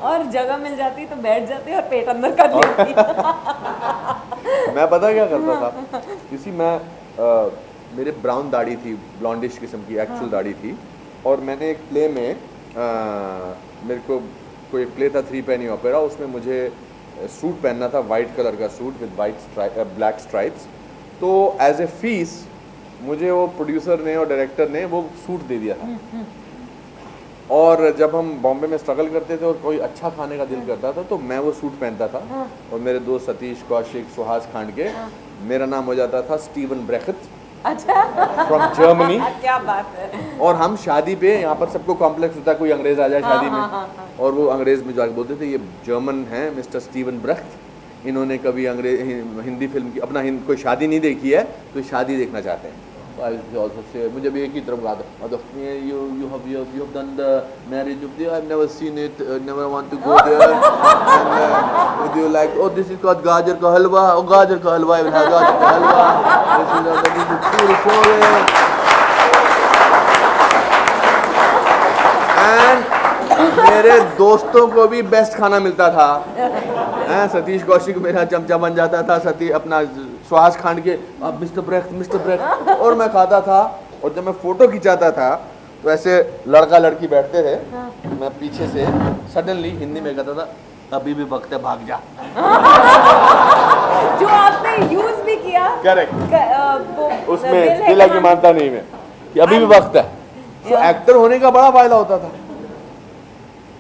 और जगह मिल जाती तो बैठ जाती और पेट अंदर कर लेती. मैं पता क्या करता था, किसी मैं मेरे ब्राउन दाढ़ी थी, ब्लॉन्डिश किस्म की एक्चुअल दाढ़ी थी, और मैंने एक प्ले में मेरे को कोई प्ले था 3 पेनी ओपेरा, उसमें मुझे सूट पहनना था, वाइट कलर का suit with white black stripes. तो एज ए फीस मुझे वो प्रोड्यूसर ने और डायरेक्टर ने वो सूट दे दिया था. और जब हम बॉम्बे में स्ट्रगल करते थे और कोई अच्छा खाने का दिल करता था तो मैं वो सूट पहनता था. और मेरे दोस्त सतीश, कौशिक, सुहास खांडके, मेरा नाम हो जाता था स्टीवन ब्रेखत. अच्छा. From Germany. क्या बात है. और हम शादी पे, यहाँ पर सबको कॉम्प्लेक्स होता है कोई अंग्रेज आ जाए शादी में, और वो अंग्रेज में जाके बोलते थे ये जर्मन हैं मिस्टर स्टीवन ब्रेखत, इन्होंने कभी हिंदी फिल्म की कोई शादी नहीं देखी है तो शादी देखना चाहते हैं. मुझे भी एक ही तरफ कहा you have done the marriage of the, I've never seen it, never want to go there. And would you like, oh this is called गाजर का हलवा, oh गाजर का हलवा, I will have गाजर का हलवा. This is पूरी and मेरे दोस्तों को भी बेस्ट खाना मिलता था. सतीश कौशिक मेरा चमचा बन जाता था, अपना सुहास खांड के अब मिस्टर ब्रेक, और मैं खाता था. और जब मैं फोटो खिंचाता था तो ऐसे लड़का लड़की बैठते थे, मैं पीछे से सडनली हिंदी में कहता था अभी भी वक्त है भाग जा. जो आपने यूज भी किया. करेक्ट. उसमें दिल की मानता नहीं मैं कि अभी भी वक्त है. तो एक्टर होने का बड़ा फायदा होता था.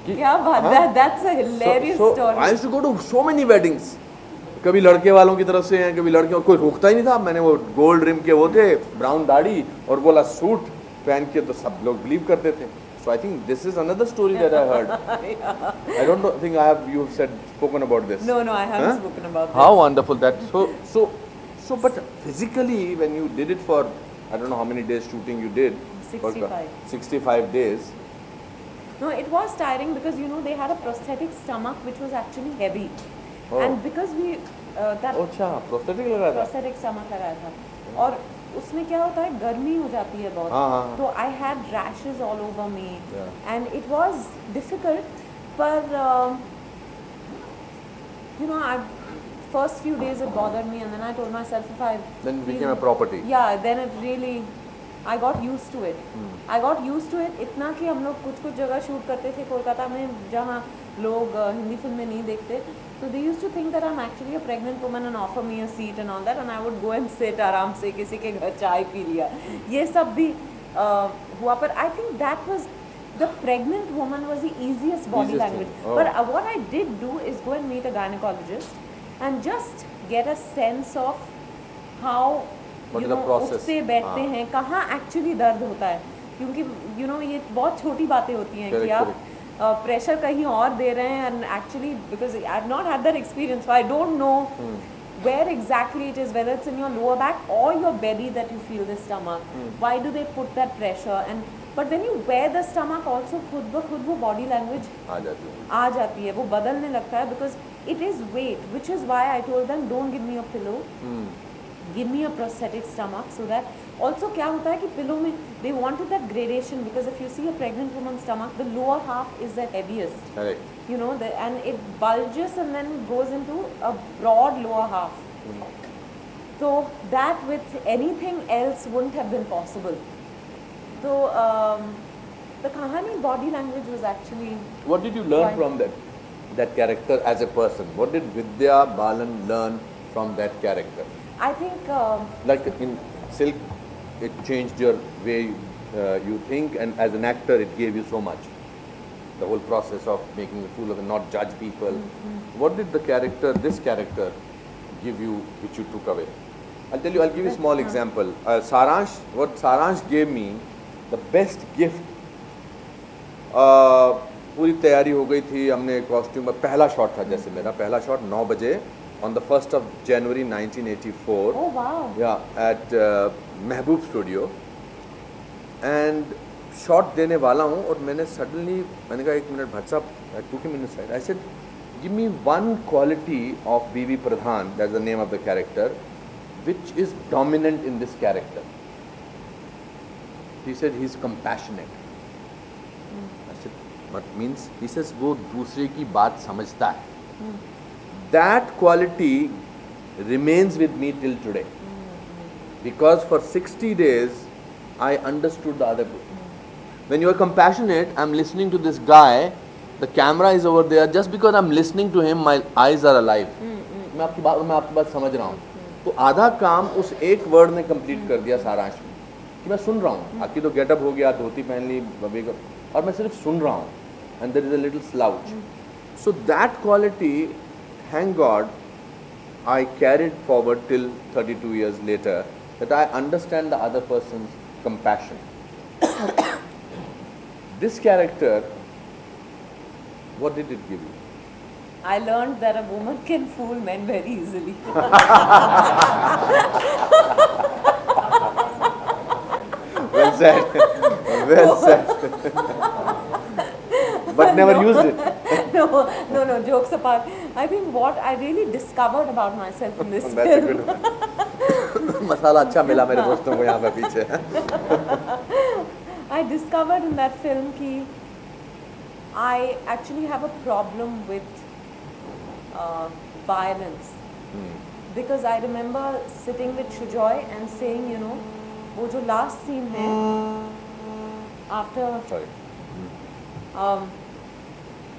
क्या बात है. That's a hilarious story. I used to go to so many weddings. कभी लड़के वालों की तरफ से हैं, कभी लड़के, और कोई रोकता ही नहीं था. मैंने वो गोल्ड रिम के वो थे, ब्राउन दाढ़ी और बोला सूट पहन के, तो सब लोग बिलीव करते थे. So I think this is another story that I heard. I don't know, think you have spoken about this. No, I haven't spoken about this. How wonderful that. So but physically when you did it for, I don't know how many days shooting you did. 65 days. No, it was tiring because they had a prosthetic stomach which was actually heavy. Oh. And because we अच्छा, prosthetic लगाया था. Prosthetic stomach लगाया था. और उसमें क्या होता है, गर्मी हो जाती है बहुत. तो I had rashes all over me. And it was difficult. पर first few days it bothered me, and then I told myself then it became a property. Yeah, then it really, I got used to it. I got used to it इतना कि हम लोग कुछ जगह shoot करते थे कोलकाता में जहाँ लोग हिंदी फिल्में नहीं देखते. So they used to think that I'm actually a pregnant woman and offer me a seat and all that, and I would go and sit आराम से किसी के घर चाय पी लिया. ये सब भी हुआ. पर I think that was, the pregnant woman was the easiest body language. But what I did do is go and meet a gynecologist and just get a sense of how उठते बैठते हैं, कहाँ actually दर्द होता है. क्योंकि ये बहुत छोटी बातें होती हैं कि आप प्रेशर कहीं और दे रहे हैं, and actually because I've not had that experience, so I don't know where exactly it is, whether it's in your lower back or your belly that you feel the stomach. Why do they put that pressure? And but when you wear the stomach also, खुद ब खुद वो body language आ जाती है, वो बदलने लगता है, because it is weight, which is why I told them don't give me a pillow. Give me a prosthetic stomach, so that also क्या होता है कि pillow में they wanted that gradation, because if you see a pregnant woman's stomach, the lower half is the heaviest. Correct. You know, and it bulges and then goes into a broad lower half. So that with anything else wouldn't have been possible. So the Kahani body language was actually. What did you learn from that character as a person? What did Vidya Balan learn from that character? I think like in Silk, it changed your way you think, and as an actor, it gave you so much. The whole process of making a fool of and not judge people. What did this character, give you, which you took away? I'll tell you. I'll give you a small example. What Saransh gave me, the best gift. पूरी तैयारी हो गई थी, हमने costume में पहला shot था, जैसे मेरा पहला शॉट 9 बजे on the 1st of January 1984. Oh wow! Yeah, at Mehboob Studio. And shot देने वाला हूँ और मैंने कहा 1 मिनट भट्ट साहब, I took him inside. I said, give me one quality of B.V. Pradhan, that's the name of the character, which is dominant in this character. He said he's compassionate. I said, what means? He says वो दूसरे की बात समझता है. That quality remains with me till today. Because for 60 days, I understood the other book. When you are compassionate, I'm listening to this guy, the camera is over there, just because I'm listening to him, my eyes are alive. मैं आपकी बात समझ रहा हूँ. तो आधा काम उस एक वर्ड ने कंप्लीट कर दिया सारांश में, कि मैं सुन रहा हूँ. आपकी तो गेटअप हो गया, धोती पहन ली, और मैं सिर्फ सुन रहा हूँ. And there is a little slouch. So that quality, thank God, I carried forward till 32 years later, that I understand the other person's compassion. This character, what did it give you? I learned that a woman can fool men very easily. Well said. Well said. But never used it. No, jokes apart. I think what I really discovered about myself in this film. That's a good one. मसाला अच्छा मिला मेरे दोस्तों को यहाँ पे पीछे. I discovered in that film कि I actually have a problem with violence. Because I remember sitting with Shujoy and saying, you know, वो जो last scene है,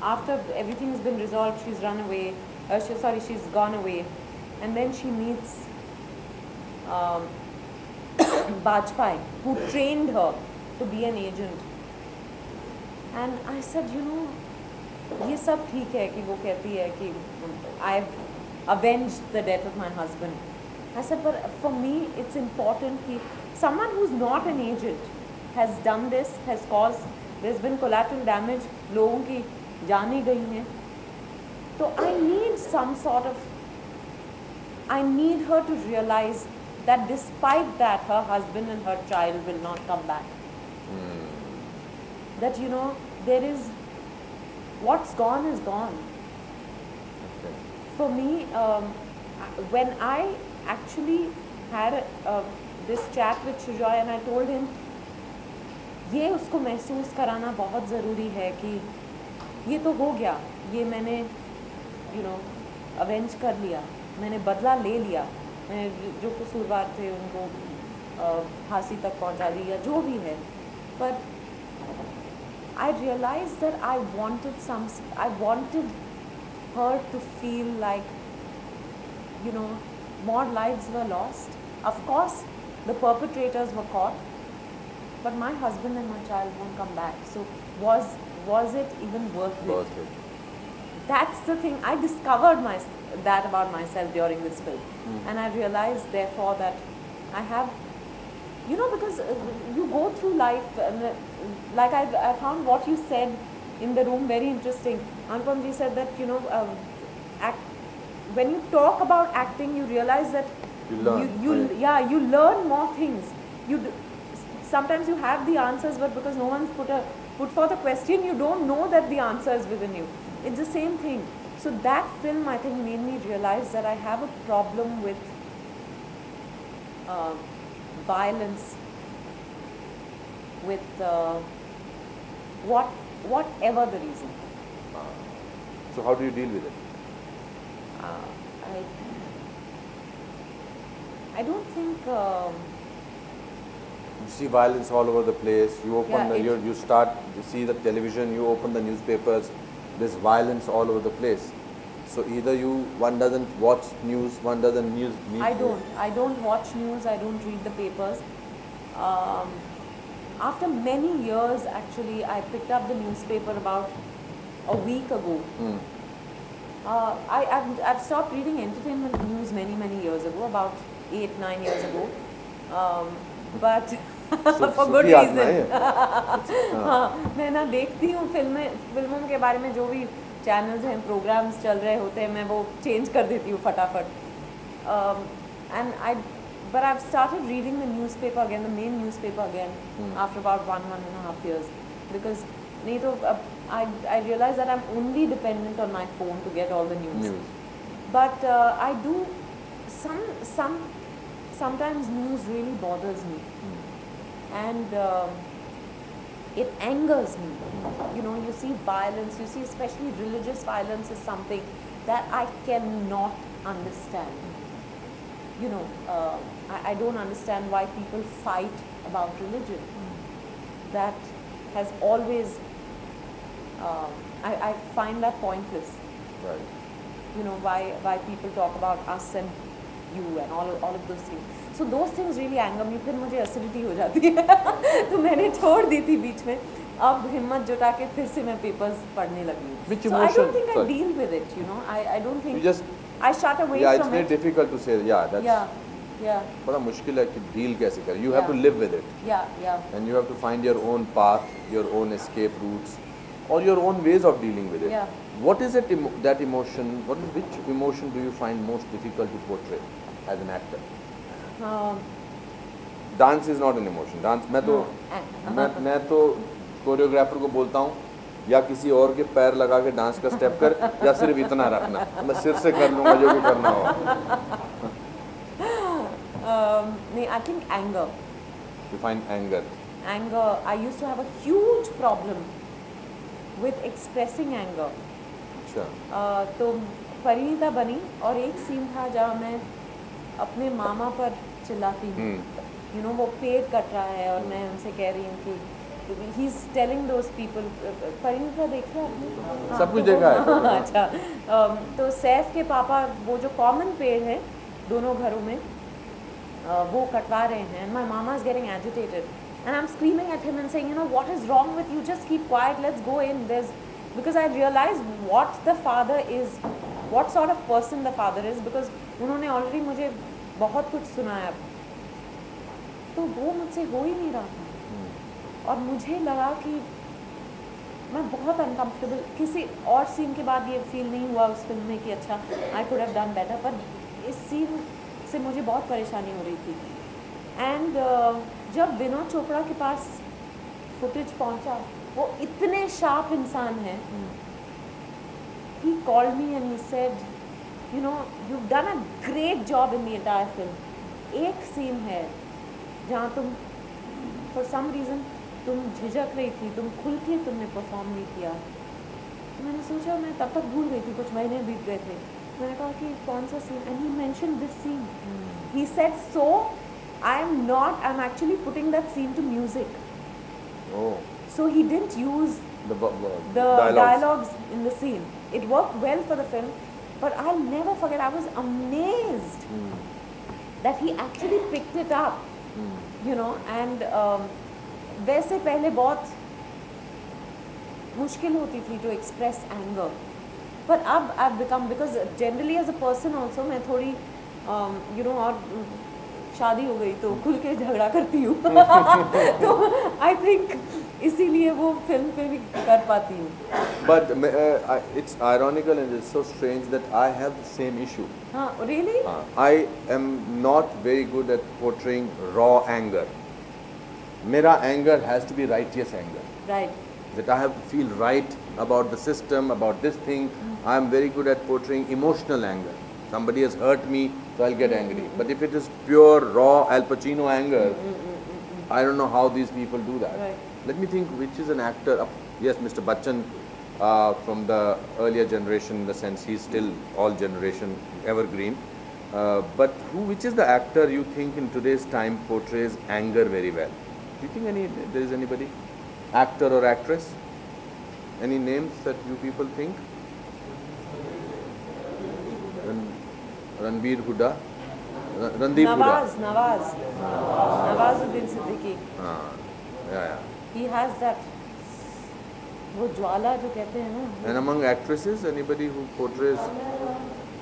after everything's been resolved, she's run away. She's gone away, and then she meets Bajpai, who trained her to be an agent. And I said, you know, ये सब ठीक है कि वो कहती है कि I've avenged the death of my husband. I said, but for me, it's important that someone who's not an agent has done this, has caused, there's been collateral damage, लोगों की जाने गई हैं. So I need some sort of, I need her to realize that despite that, her husband and her child will not come back. That, you know, there is, what's gone is gone. Okay. For me, when I actually had this chat with Shujoy and I told him, ये उसको महसूस कराना बहुत ज़रूरी है कि ये तो हो गया, ये मैंने, you know, avenge कर लिया, मैंने बदला ले लिया, मैंने जो कसूरवार थे उनको फांसी तक पहुंचा दी या जो भी है. But I realized that I wanted her to feel like, you know, more lives were lost. Of course, the perpetrators were caught, but my husband and my child won't come back. So was it even worth it? That's the thing. I discovered that about myself during this film. And I realized, therefore, that I have, you know, because you go through life, and like I found what you said in the room, very interesting. Anupam ji said that, you know, when you talk about acting, you realize that You learn, right? you learn more things. Sometimes you have the answers, but because no one's put forth a question, you don't know that the answer is within you. It's the same thing. So that film, I think, made me realize that I have a problem with violence, with whatever the reason. So how do you deal with it? I don't think. You see violence all over the place. You open Yeah, you start to see the television. You open the newspapers. There's violence all over the place. So either one doesn't watch news, one doesn't news. I don't watch news. I don't read the papers. After many years, actually, I picked up the newspaper about a week ago. I've stopped reading entertainment news many years ago, about 8-9 years ago. But for good reason. हाँ, मैं ना देखती हूँ फिल्मों के बारे में जो भी चैनल्स हैं, प्रोग्राम्स चल रहे होते हैं, मैं वो चेंज कर देती हूँ फटाफट. But I've started reading the newspaper again, the main newspaper again, after about 1.5 years, because नहीं तो I realize that I'm only dependent on my phone to get all the news. But I do sometimes news really bothers me, and it angers me. You know, you see violence, you see especially religious violence is something that I cannot understand. You know, I don't understand why people fight about religion. That has always, I find that pointless. Right. You know, why people talk about us and you and all of those things. So those things really anger me. फिर मुझे acidity हो जाती है. तो मैंने छोड़ दी थी बीच में. अब हिम्मत जुटा के फिर से मैं papers पढ़ने लगी. Which so emotion? I don't think I deal with it. You know, I don't think. You just. I shut away Yeah, it's from very it. difficult to say. Yeah, that's. Yeah. बड़ा मुश्किल है कि deal कैसे करें. You have to live with it. Yeah. And you have to find your own path, your own escape routes, or your own ways of dealing with it. Yeah. What is it? That emotion. Which emotion do you find most difficult to portray as an actor? Dance is not an emotion. Dance मैं तो choreographer को बोलता हूँ या किसी और के पैर लगा के डांस का स्टेप कर या सिर्फ इतना रखना. मैं सिर से कर लूँगा जो भी करना हो. I think anger. You find anger. Anger. I used to have a huge problem with expressing anger. अच्छा. तो परिणीता बनी और एक सीन था जहाँ मैं अपने मामा पर चिल्लाती हूँ. You know, वो पेड़ कट रहा है और मैं उनसे कह रही हूँ कि he's telling those people. Parineeta देखा आपने? सब कुछ देखा है. अच्छा. तो सैफ के पापा वो जो कॉमन पेड़ है दोनों घरों में वो कटवा रहे हैं. And my mama is getting agitated. And I'm screaming at him and saying, you know, what is wrong with you? Just keep quiet. Let's go in. Because I realized what the father is, what sort of person the father is. Because उन्होंने already मुझे बहुत कुछ सुनाया. तो वो मुझसे हो ही नहीं रहा था. और मुझे लगा कि मैं बहुत uncomfortable. किसी और सीन के बाद ये फील नहीं हुआ उस फिल्म में कि अच्छा I could have done better. पर इस सीन से मुझे बहुत परेशानी हो रही थी. एंड जब विनोद चोपड़ा के पास फुटेज पहुंचा, वो इतने शार्प इंसान है. He called me and he said, you know, you've done a great job in the entire film. एक सीन है जहाँ तुम for some reason तुम झिझक रही थी, तुम खुल के तुमने परफॉर्म नहीं किया. तो मैंने सोचा, मैं तब तक भूल गई थी, कुछ महीने बीत गए थे. मैंने कहा कि कौन सा scene, and he mentioned this scene. He said, so I'm actually putting that scene to music. Oh. So he didn't use the dialogues in the scene. It worked well for the film, but I'll never forget, I was amazed that he actually picked it up. You know, and वैसे पहले बहुत मुश्किल होती थी to express anger. But अब I've become, because generally as a person also मैं थोड़ी you know, और शादी हो गई तो खुल के झगड़ा करती हूँ. तो I think इसीलिए वो फिल्म पे भी कर पाती हूँ. But it's ironical and it's so strange that I have the same issue. हाँ, really? I am not very good at portraying raw anger. Mera anger has to be righteous anger. Right. That I have to feel right about the system, about this thing. I am very good at portraying emotional anger. Somebody has hurt me, so I'll get angry. But if it is pure, raw Al Pacino anger, I don't know how these people do that. Right. Let me think, which is an actor? Yes, Mr. Bachchan from the earlier generation, in the sense he's still all generation evergreen. But which is the actor you think in today's time portrays anger very well? Do you think there is anybody? Actor or actress? Any names that you people think? Ranbir Hooda? Randeep Hooda? Nawazuddin Siddiqui. Yeah. He has that, वो ज्वाला जो कहते हैं ना. And among actresses, anybody who portrays?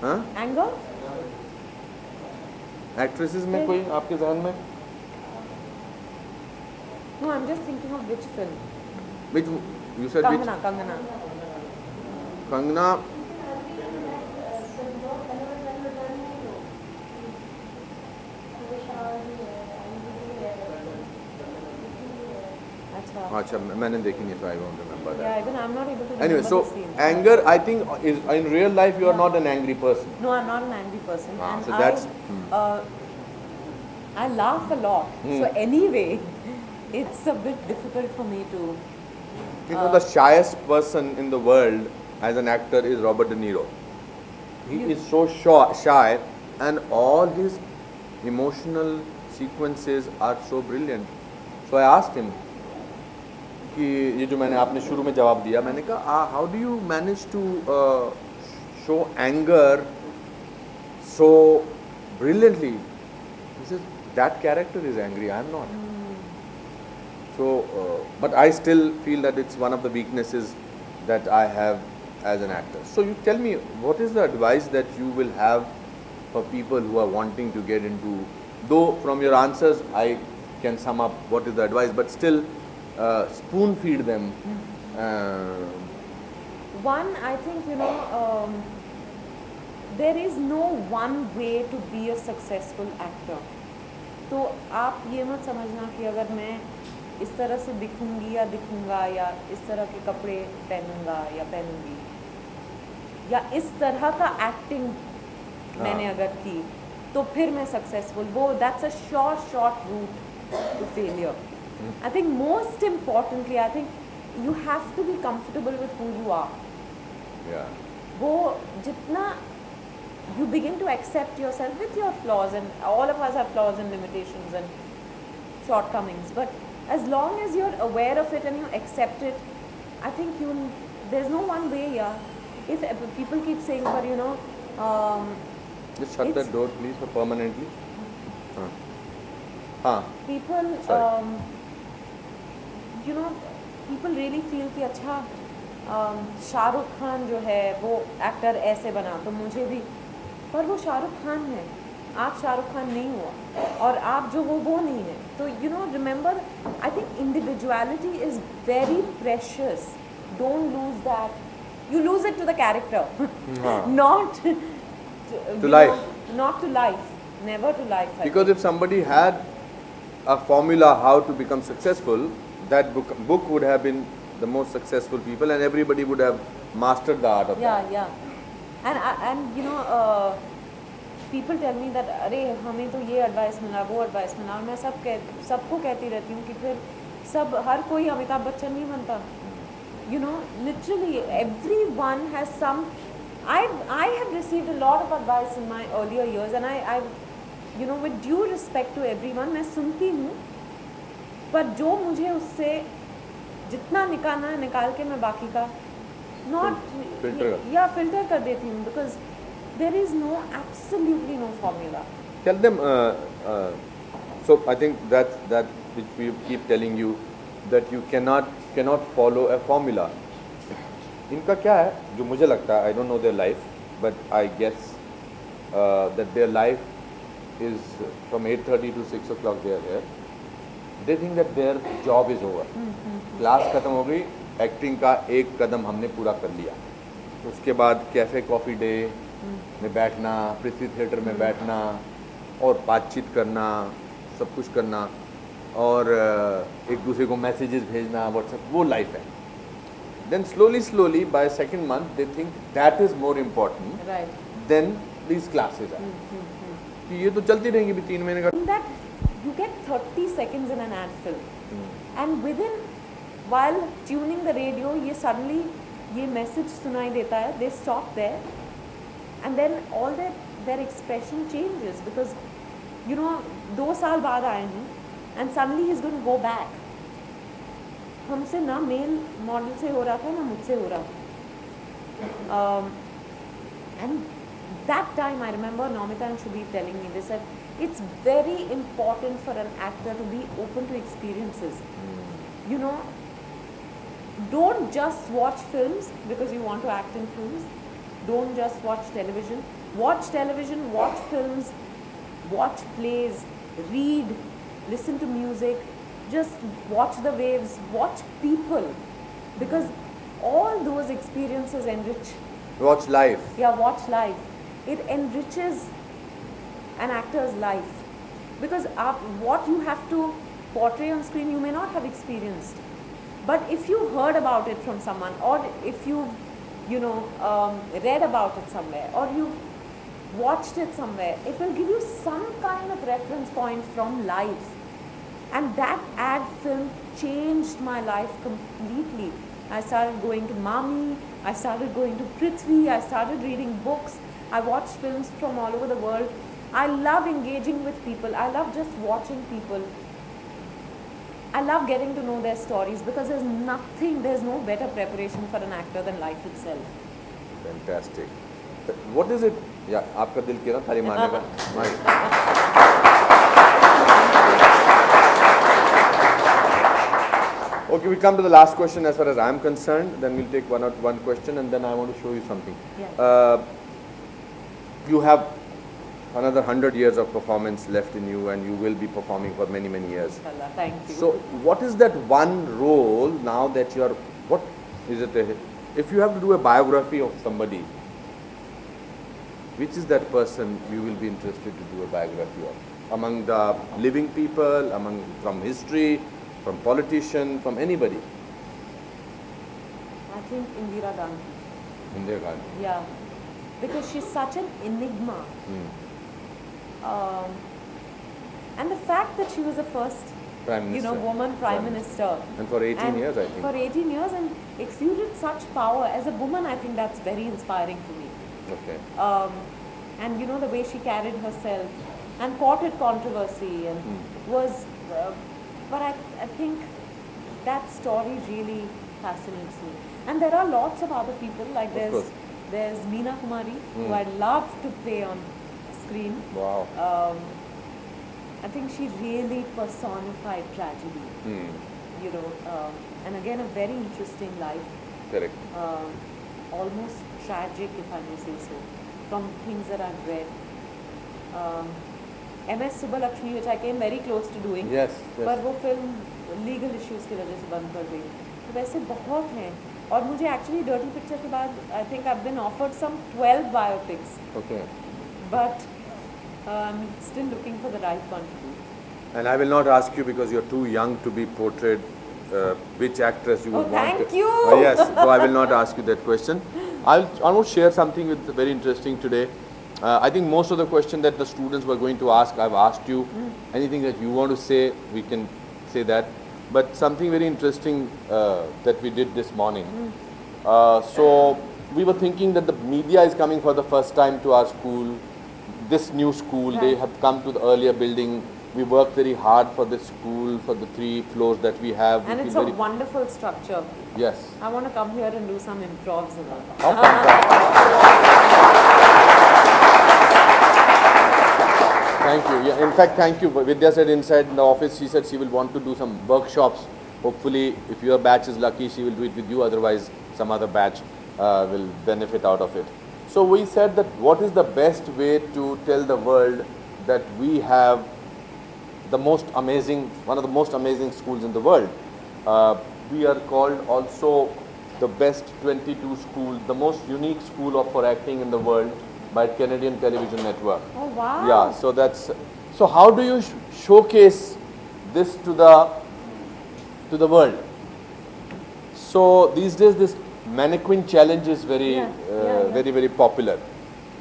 Huh? Anger? Actresses में कोई आपके ज़हन में? No, I'm just thinking of which film. Which you said? Kangana. Kangana. अच्छा मैंने देखी नहीं, so I won't remember that. Yeah, even I'm not able to remember. Anyway, so the scene. anger, I think, is in real life you are not an angry person. No, I'm not an angry person. And so that's. I laugh a lot. So anyway, it's a bit difficult for me to. You know, the shyest person in the world as an actor is Robert De Niro. He is so shy, and all his emotional sequences are so brilliant. So I asked him कि ये जो मैंने आपने शुरू में जवाब दिया, मैंने कहा how do you manage to show anger so brilliantly? He says that character is angry, I am not. So but I still feel that it's one of the weaknesses that I have as an actor. So you tell me, what is the advice that you will have for people who are wanting to get into, though from your answers I can sum up what is the advice, but still spoon feed them. One, I think, there is no one way to be a successful actor. तो आप ये मत समझना कि अगर मैं इस तरह से दिखूंगी या दिखूंगा या इस तरह के कपड़े पहनूंगा या पहनूंगी या इस तरह का एक्टिंग मैंने अगर की तो फिर मैं सक्सेसफुल, वो that's a short route to failure. I think most importantly, I think you have to be comfortable with who you are. Yeah. वो जितना you begin to accept yourself with your flaws, and all of us have flaws and limitations and shortcomings, but as long as you're aware of it and you accept it, I think there's no one way. If people keep saying, but just shut that door please, for permanently. People people really feel कि अच्छा शाहरुख खान जो है वो actor ऐसे बना तो मुझे भी, पर वो शाहरुख खान है, आप शाहरुख खान नहीं हुआ, और आप जो वो नहीं है. तो remember, I think individuality is very precious. Don't lose that. You lose it to the character, not to life. Not to life, never to life. Because if somebody had a formula how to become successful, that book would have been the most successful people, and everybody would have mastered the art of that. Yeah. And people tell me that अरे हमें तो ये advice मिला, वो advice मिला, और मैं सबको कहती रहती हूँ कि फिर हर कोई अमिताभ बच्चन नहीं बनता. Literally everyone has some. I have received a lot of advice in my earlier years, and I with due respect to everyone, मैं सुनती हूँ, पर जो मुझे उससे जितना निकालना है निकाल के मैं बाकी का filter कर देती हूँ, because there is absolutely no formula. Tell them. So I think that which we keep telling you, that you cannot follow a formula. इनका क्या है जो मुझे लगता है, I don't know their life, but I guess that their life is from 8:30 to 6 o'clock they are there, they think that their job is over. Class खत्म हो गई, एक्टिंग का एक कदम हमने पूरा कर लिया. उसके बाद कैफ़े कॉफ़ी डे में बैठना, पृथ्वी थिएटर में बैठना और बातचीत करना, सब कुछ करना और एक दूसरे को मैसेजेस भेजना, व्हाट्सएप, वो लाइफ है. Then slowly by second month they think that is more important than these classes are. कि ये तो चलती रहेंगी भी 3 महीने का. That you get 30 seconds in an ad film, and within while tuning the radio, ये suddenly ये message सुनाई देता है. They stop there, and then all their expression changes because you know 2 साल बाद आए हैं, and suddenly he's going to go back. हमसे ना मेल मॉडल से हो रहा था ना मुझसे हो रहा था. And that time I remember Namita and Shubhi telling me, they said it's very important for an actor to be open to experiences. You know, don't just watch films because you want to act in films. Don't just watch television. Watch television, watch films, watch plays, read, listen to music. Just watch the waves, watch people, because all those experiences enrich. Watch life. Yeah, watch life. It enriches an actor's life, because what you have to portray on screen you may not have experienced, but if you heard about it from someone, or if you know read about it somewhere, or you watched it somewhere, it will give you some kind of reference point from life. And that ad film changed my life completely. I started going to Mami, I started going to Prithvi, I started reading books, I watched films from all over the world. I love engaging with people, I love just watching people. I love getting to know their stories because there's no better preparation for an actor than life itself. Fantastic. What is it? Yeah, आपका दिल कह रहा थाली मारने का. Okay, we come to the last question as far as I am concerned. Then we'll take one question, and then I want to show you something. Yeah. You have another 100 years of performance left in you, and you will be performing for many years. Inshallah, thank you. So, what is that one role now that you are? What is it? If you have to do a biography of somebody, which is that person you will be interested to do a biography of? Among the living people, from history, from politician, from anybody? I think Indira Gandhi. Indira Gandhi. Yeah, because she's such an enigma. And the fact that she was the first, Prime Minister. woman Prime Minister. And for 18 years, I think. For 18 years, and exuded such power. As a woman, I think that's very inspiring for me. Okay. And the way she carried herself and courted controversy and was. But I think that story really fascinates me. And there are lots of other people, like there's Meena Kumari, who I'd love to play on screen. Wow. I think she really personified tragedy. And again a very interesting life. Correct. Almost tragic, if I may say so, from things that I've read. MS Subbulakshmi, which I came very close to doing. Yes. पर वो film legal issues की वजह से बंद कर दी. तो वैसे बहुत हैं, और मुझे एक्चुअली डर्टी पिक्चर के बाद I think I have been offered some 12 biopics. Okay. But I'm still looking for the right one to do. And I will not ask you because you're too young to be portrayed. Which actress you would want? Thank you. Yes. So I will not ask you that question. I want to share something with very interesting today. I think most of the question that the students were going to ask, I've asked you. Anything that you want to say, we can say that. But something very interesting that we did this morning. So we were thinking that the media is coming for the first time to our school, this new school. Right. They have come to the earlier building. We worked very hard for this school, for the 3 floors that we have. And it's a wonderful structure. Yes. I want to come here and do some improvs in it. How fantastic. Thank you. Yeah, in fact, thank you. Vidya said inside the office, she said she will want to do some workshops. Hopefully, if your batch is lucky, she will do it with you. Otherwise, some other batch will benefit out of it. So we said that what is the best way to tell the world that we have the most amazing, one of the most amazing schools in the world. We are called also the best 22 school, the most unique school for acting in the world by Canadian Television Network. Oh wow. Yeah, so that's, so how do you showcase this to the world? So these days this mannequin challenge is very, very popular.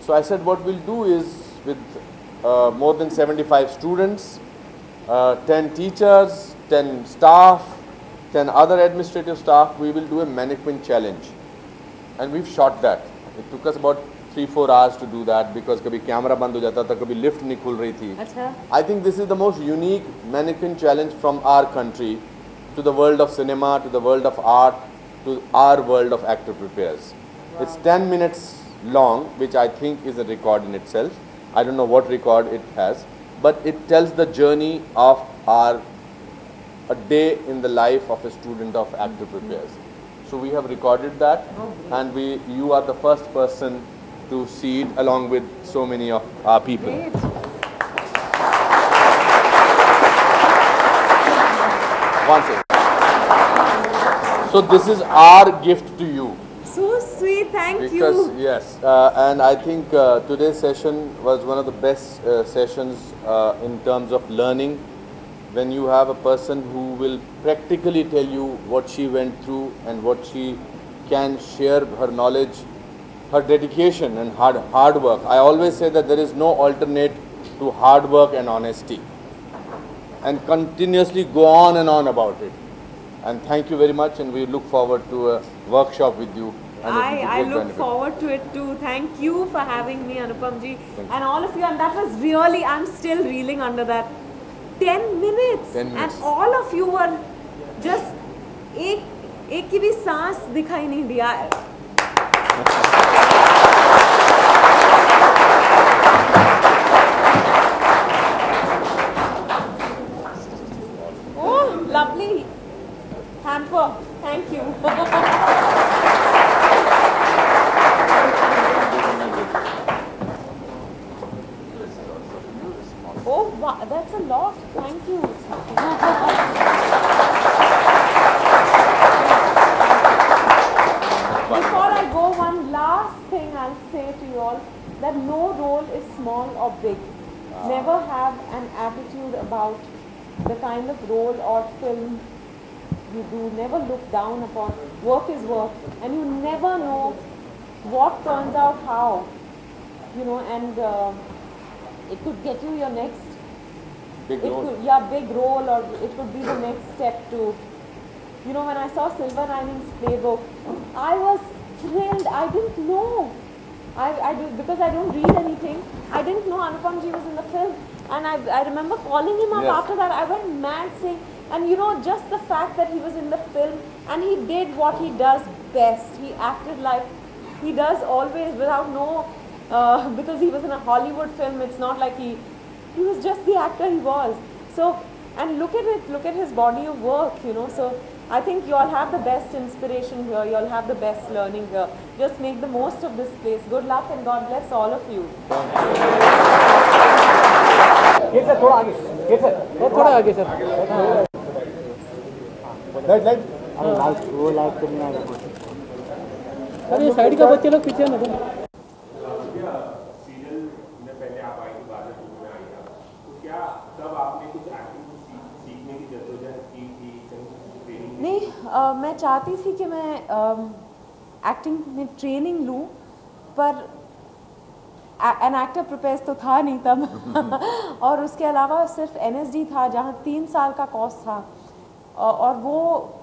So I said what we'll do is with more than 75 students, 10 teachers, 10 staff, 10 other administrative staff, we will do a mannequin challenge. And we've shot that. It took us about 3-4 hours to do that because kabhi camera band ho jata tha, kabhi lift nahi khul rahi thi. Achha. I think this is the most unique mannequin challenge from our country to the world of cinema, to the world of art, to our world of actor prepares. Wow. It's 10 minutes long, which I think is a record in itself. I don't know what record it has, but it tells the journey of a day in the life of a student of actor prepares. So we have recorded that, and you are the first person to see it along with so many of our people. Great. One second. So this is our gift to you. So sweet, thank you. Because yes, and I think today's session was one of the best sessions in terms of learning. When you have a person who will practically tell you what she went through and what she can share her knowledge, her dedication and hard work. I always say that there is no alternate to hard work and honesty. And continuously go on and on about it. And thank you very much, and we look forward to a workshop with you. I look forward to it too. Thank you for having me, Anupam ji, and all of you. And that was really, I'm still reeling under that. 10 minutes. 10 minutes. And all of you were just एक की भी सांस दिखाई नहीं दिया. Oh, lovely hamper. Thank you. Oh, wow, that's a lot. Thank you. Before I go, one last thing I'll say to you all, that no role is small or big. Never have an attitude about the kind of role or film you do. Never look down upon. Work is work, and you never know what turns out how. You know, and it could get you your next big role. Big role, or it could be the next step to. You know, when I saw Silver Linings Playbook, I was thrilled. I didn't know. Because I don't read anything. I didn't know Anupam ji was in the film, and I remember calling him up after that. I went mad saying, and you know, just the fact that he was in the film and he did what he does best. He acted like he does always, without because he was in a Hollywood film. It's not like he was just the actor he was. So, and look at it, look at his body of work, you know. So I think you all have the best inspiration here, you all have the best learning here. Just make the most of this place. Good luck and God bless all of you. अरे side का बच्चे लोग पीछे ना नहीं, मैं चाहती थी कि मैं एक्टिंग में ट्रेनिंग लूँ, पर एन एक्टर प्रिपेयर्स तो था नहीं तब और उसके अलावा सिर्फ NSD था जहाँ 3 साल का कोर्स था, और वो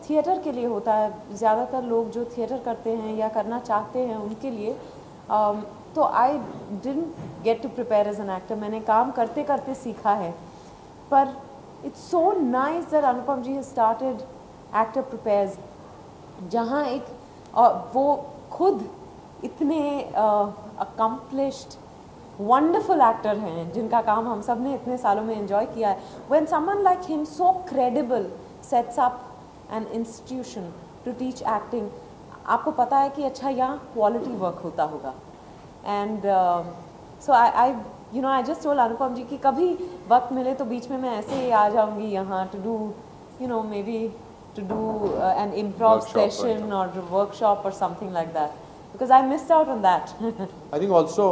थिएटर के लिए होता है. ज़्यादातर लोग जो थिएटर करते हैं या करना चाहते हैं उनके लिए. तो I didn't get to prepare as an actor. मैंने काम करते करते सीखा है. पर it's so nice that Anupam ji has started actor prepares, जहाँ एक वो खुद इतने अकम्पलिश्ड वंडरफुल एक्टर हैं जिनका काम हम सब ने इतने सालों में एंजॉय किया है. When someone like him so credible sets up an institution to teach acting, आपको पता है कि अच्छा यहाँ क्वालिटी वर्क होता होगा. And so I you know, I just told Anupam ji कि कभी वक्त मिले तो बीच में मैं ऐसे ही आ जाऊंगी यहाँ to do, you know, maybe to do an improv session or a workshop or something like that, because I missed out on that. I think also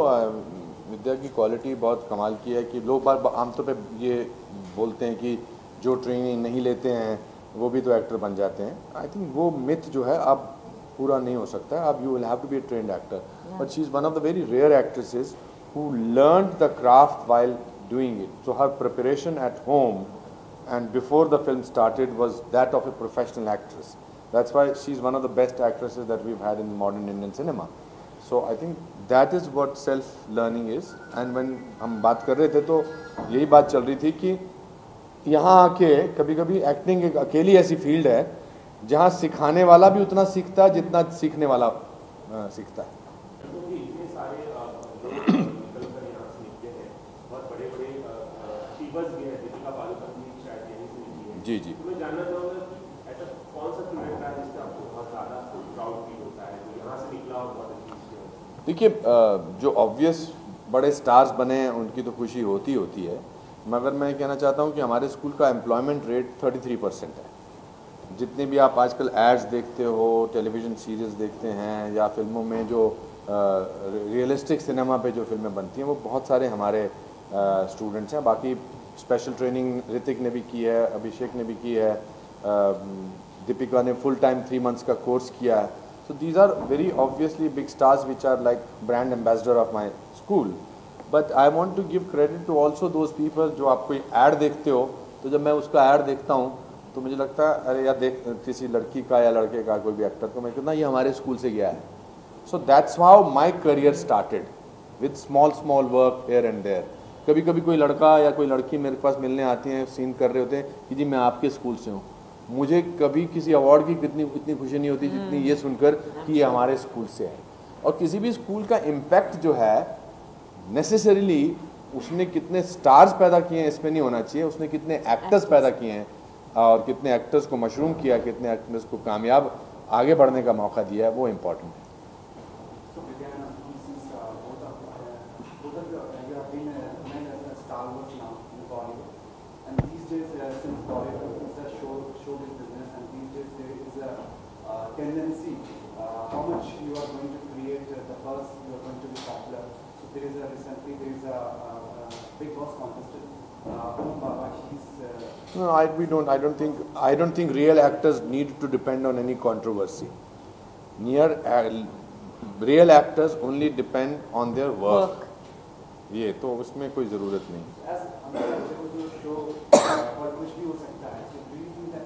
विद्या की क्वालिटी बहुत कमाल की है कि लोग बार आमतौर पे ये बोलते हैं कि जो ट्रेनिंग नहीं लेते हैं वो भी तो एक्टर बन जाते हैं. आई थिंक वो मिथ जो है अब पूरा नहीं हो सकता है. अब you will have to be a trained actor, but she is one of the very rare actresses who learned the craft while doing it. So her preparation at home and before the film started was that of a professional actress. That's why she's one of the best actresses that we've had in modern Indian cinema. So I think that is what self-learning is. And when हम बात कर रहे थे तो यही बात चल रही थी कि यहाँ आके कभी-कभी एक्टिंग एक अकेली ऐसी फील्ड है जहाँ सिखाने वाला भी उतना सीखता है जितना सीखने वाला सीखता है. जी जी. मैं जानना चाहूँगा कि ऐसा कौन सा स्टूडेंट है जिससे आपको बहुत ज़्यादा प्राउड फील होता है, जो यहाँ से निकला और बहुत अच्छी चीज़ है? देखिए, जो ऑब्वियस बड़े स्टार्स बने हैं उनकी तो खुशी होती है, मगर मैं कहना चाहता हूँ कि हमारे स्कूल का एम्प्लॉयमेंट रेट 33% है. जितने भी आप आजकल एड्स देखते हो, टेलीविज़न सीरीज़ देखते हैं या फिल्मों में जो रियलिस्टिक सिनेमा पे जो फिल्में बनती हैं वो बहुत सारे हमारे स्टूडेंट्स हैं. बाकी स्पेशल ट्रेनिंग ऋतिक ने भी की है, अभिषेक ने भी की है, दीपिका ने फुल टाइम 3 months का कोर्स किया है. So these are very obviously big stars which are like brand ambassador of my school. But I want to give credit to also those people जो आप कोई ऐड देखते हो तो जब मैं उसका ऐड देखता हूँ तो मुझे लगता है अरे यार देख किसी लड़की का या लड़के का कोई भी एक्टर को मैं कितना ये हमारे स्कूल से गया है. So that's how my career started with small work here and there. कभी कभी कोई लड़का या कोई लड़की मेरे पास मिलने आती हैं, सीन कर रहे होते हैं कि जी मैं आपके स्कूल से हूँ. मुझे कभी किसी अवार्ड की इतनी खुशी नहीं होती जितनी ये सुनकर कि ये हमारे स्कूल से है. और किसी भी स्कूल का इम्पैक्ट जो है नेसेसरीली उसने कितने स्टार्स पैदा किए हैं इसमें नहीं होना चाहिए, उसने कितने एक्टर्स पैदा किए हैं और कितने एक्टर्स को मशरूम किया, कितने एक्टर्स को कामयाब आगे बढ़ने का मौका दिया है, वो इम्पोर्टेंट है. Tendency, how much you are going to create the buzz, you are going to be popular. So there is a big boss contestant. Baba, he's. No, I don't think real actors need to depend on any controversy. Real actors only depend on their work. ये तो उसमें कोई ज़रूरत नहीं. As हम show और कुछ भी हो सकता है. So do you think that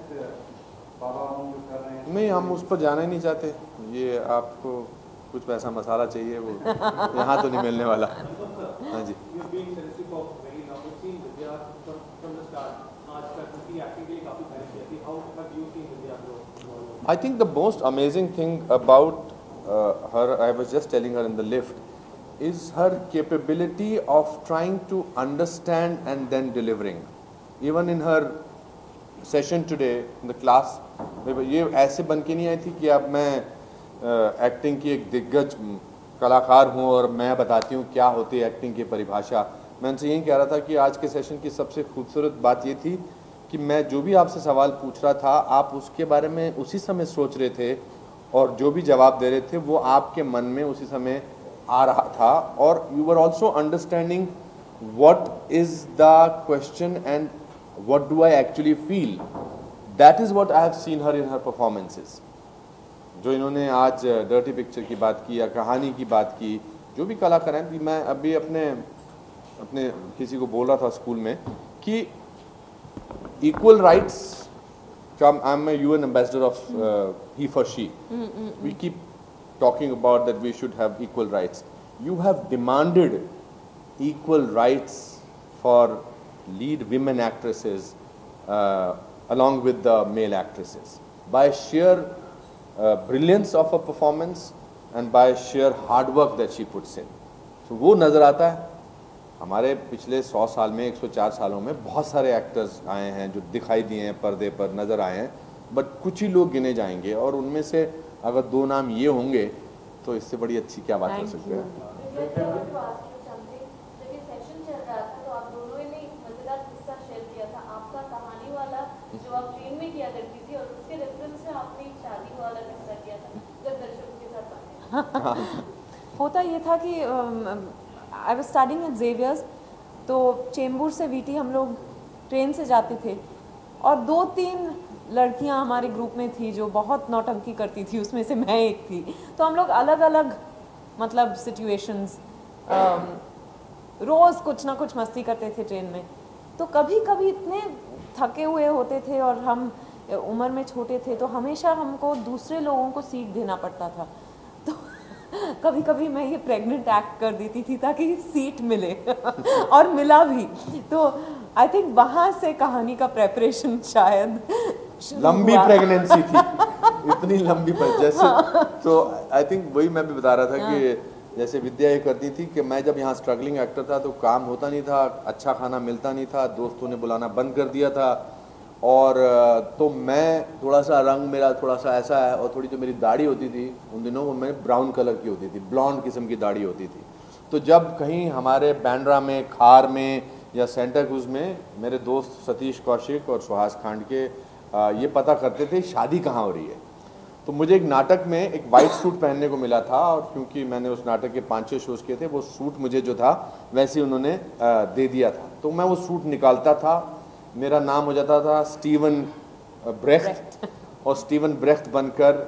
बाबा हम जो कर रहे हैं? नहीं, हम उस पर जाना ही नहीं चाहते. ये आपको कुछ पैसा मसाला चाहिए वो यहाँ तो नहीं मिलने वाला. हाँ जी. I think the most amazing thing about her, I was just telling her in the lift, is her capability of trying to understand and then delivering. Even in her session today in the class, ये ऐसे बन के नहीं आई थी कि अब मैं acting की एक दिग्गज कलाकार हूँ और मैं बताती हूँ क्या होती है एक्टिंग की परिभाषा. मैं उनसे यही कह रहा था कि आज के सेशन की सबसे खूबसूरत बात ये थी कि मैं जो भी आपसे सवाल पूछ रहा था आप उसके बारे में उसी समय सोच रहे थे और जो भी जवाब दे रहे थे वो आपके मन में उसी समय आ रहा था. और you were also understanding what is the question and what do I actually feel. That is what I have seen her in her performances. जो इन्होंने आज डर्टी पिक्चर की बात की या कहानी की बात की, जो भी कलाकार हैं, मैं अभी अपने किसी को बोल रहा था स्कूल में कि equal rights, I'm a UN ambassador of he for she. We keep talking about that we should have equal rights. You have demanded equal rights for lead women actresses along with the male actresses by sheer brilliance of a performance and by sheer hard work that she puts in. So वो नज़र आता है. हमारे पिछले 100 साल में 104 सालों में बहुत सारे एक्टर्स आए हैं जो दिखाई दिए हैं, पर्दे पर नज़र आए हैं, बट कुछ ही लोग गिने जाएंगे और उनमें से अगर 2 नाम ये होंगे तो इससे बड़ी अच्छी क्या बात हो सकती है. होता ये था कि I was studying at Xavier's, तो चेंबूर से वीटी हम लोग ट्रेन से जाते थे और 2-3 लड़कियां हमारे ग्रुप में थी जो बहुत नौटंकी करती थी, उसमें से मैं एक थी। तो हम लोग अलग अलग मतलब सिचुएशंस रोज़ कुछ ना कुछ मस्ती करते थे ट्रेन में। तो कभी कभी इतने थके हुए होते थे और हम उम्र में छोटे थे, तो हमेशा हमको दूसरे लोगों को सीट देना पड़ता था। तो कभी कभी मैं ये प्रेग्नेंट एक्ट कर देती थी ताकि सीट मिले और मिला भी। तो आई थिंक वहाँ से कहानी का प्रेपरेशन शायद लंबी प्रेगनेंसी थी, इतनी लंबी जैसे। तो आई थिंक वही मैं भी बता रहा था कि जैसे विद्या ये करती थी कि मैं जब यहाँ स्ट्रगलिंग एक्टर था तो काम होता नहीं था, अच्छा खाना मिलता नहीं था, दोस्तों ने बुलाना बंद कर दिया था। और तो मैं थोड़ा सा रंग मेरा थोड़ा सा ऐसा है, और थोड़ी जो मेरी दाढ़ी होती थी उन दिनों वो मैं ब्राउन कलर की होती थी, ब्लॉन्ड किस्म की दाढ़ी होती थी। तो जब कहीं हमारे बैंड्रा में, खार में या सेंटा क्रूज में मेरे दोस्त सतीश कौशिक और सुहास खांडके ये पता करते थे शादी कहाँ हो रही है, तो मुझे एक नाटक में एक वाइट सूट पहनने को मिला था। और क्योंकि मैंने उस नाटक के 5-6 शोज किए थे, वो सूट मुझे जो था वैसे उन्होंने दे दिया था। तो मैं वो सूट निकालता था, मेरा नाम हो जाता था स्टीवन ब्रेख्त, और स्टीवन ब्रेख्त बनकर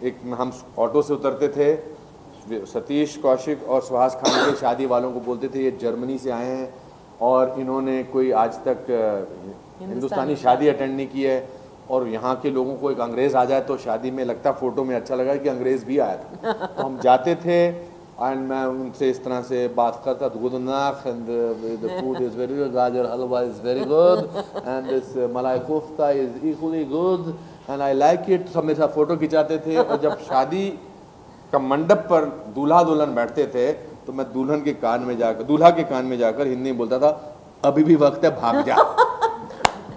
एक हम ऑटो से उतरते थे। सतीश कौशिक और सुहास खान के शादी वालों को बोलते थे ये जर्मनी से आए हैं और इन्होंने कोई आज तक हिंदुस्तानी शादी अटेंड नहीं की है, और यहाँ के लोगों को एक अंग्रेज़ आ जाए तो शादी में लगता, फ़ोटो में अच्छा लगा कि अंग्रेज़ भी आया था। तो हम जाते थे एंड मैं उनसे इस तरह से बात करता, गुड नाख and the food is very good, gajar halwa is very good and this malai kofta is equally good and I like it. सब मेरे साथ फ़ोटो खिंचाते थे। और जब शादी का मंडप पर दूल्हा दुल्हन बैठते थे तो मैं दुल्हन के कान में जाकर, दूल्हा के कान में जाकर हिंदी में बोलता था, अभी भी वक्त है, भाग जा।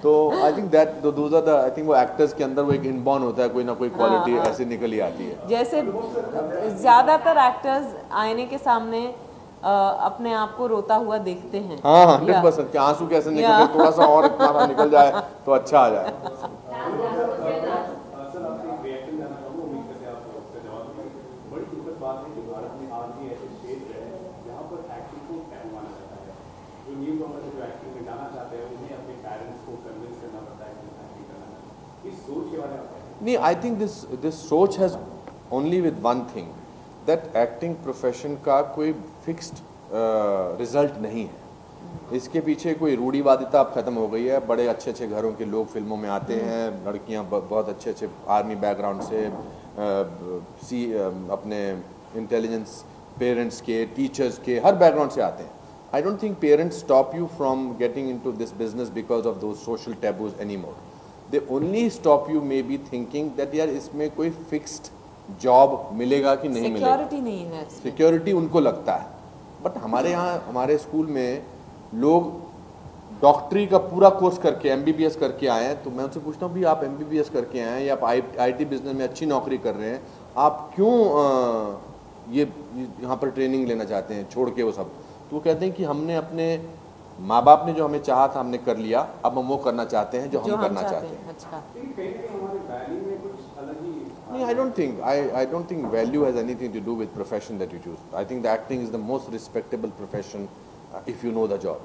तो I think that those are the, I think वो एक्टर्स के अंदर वो एक इनबॉर्न होता है, कोई ना कोई क्वालिटी ऐसे निकल ही आती है। जैसे ज्यादातर एक्टर्स आईने के सामने अपने आप को रोता हुआ देखते हैं। हाँ 100% कि आंसू कैसे निकल, थोड़ा सा और इतना निकल जाए तो अच्छा आ जाए। बड़ी दुखद बात है कि भारत में आज भी ऐसे क्षेत्र है जहाँ पर एक्टिंग को टैब माना जाता है। जो न्यू कमर्स जो एक्टिंग में जाना चाहते हैं उन्हें अपने पेरेंट्स को कन्विंस करना पड़ता है कि एक्टिंग करना है। इस सोच के बारे में नहीं, आई थिंक दिस सोच has only with one thing, that acting profession का कोई फिक्स्ड रिजल्ट नहीं है। इसके पीछे कोई रूढ़िवादिता अब खत्म हो गई है। बड़े अच्छे अच्छे घरों के लोग फिल्मों में आते हैं, लड़कियां बहुत अच्छे अच्छे आर्मी बैकग्राउंड से, अपने इंटेलिजेंस पेरेंट्स के, टीचर्स के, हर बैकग्राउंड से आते हैं। I don't think parents stop you from getting into this business because of those social taboos any more. They only stop you may be thinking that यार इसमें कोई फिक्स्ड जॉब मिलेगा कि नहीं मिलेगा, सिक्योरिटी नहीं है, सिक्योरिटी उनको लगता है। बट हमारे यहाँ हमारे स्कूल में लोग डॉक्टरी का पूरा कोर्स करके MBBS करके आए हैं, तो मैं उनसे पूछता हूँ भी आप MBBS करके आए हैं या आप IT बिजनेस में अच्छी नौकरी कर रहे हैं, आप क्यों ये यहाँ पर ट्रेनिंग लेना चाहते हैं छोड़ के वो सब। तो वो कहते हैं कि हमने अपने माँ बाप ने जो हमें चाहा था हमने कर लिया, अब हम वो करना चाहते हैं जो हम करना चाहते हैं। अच्छा, नहीं, I don't think value has anything to do with profession that you choose. I think the acting is the most respectable profession if you know the job.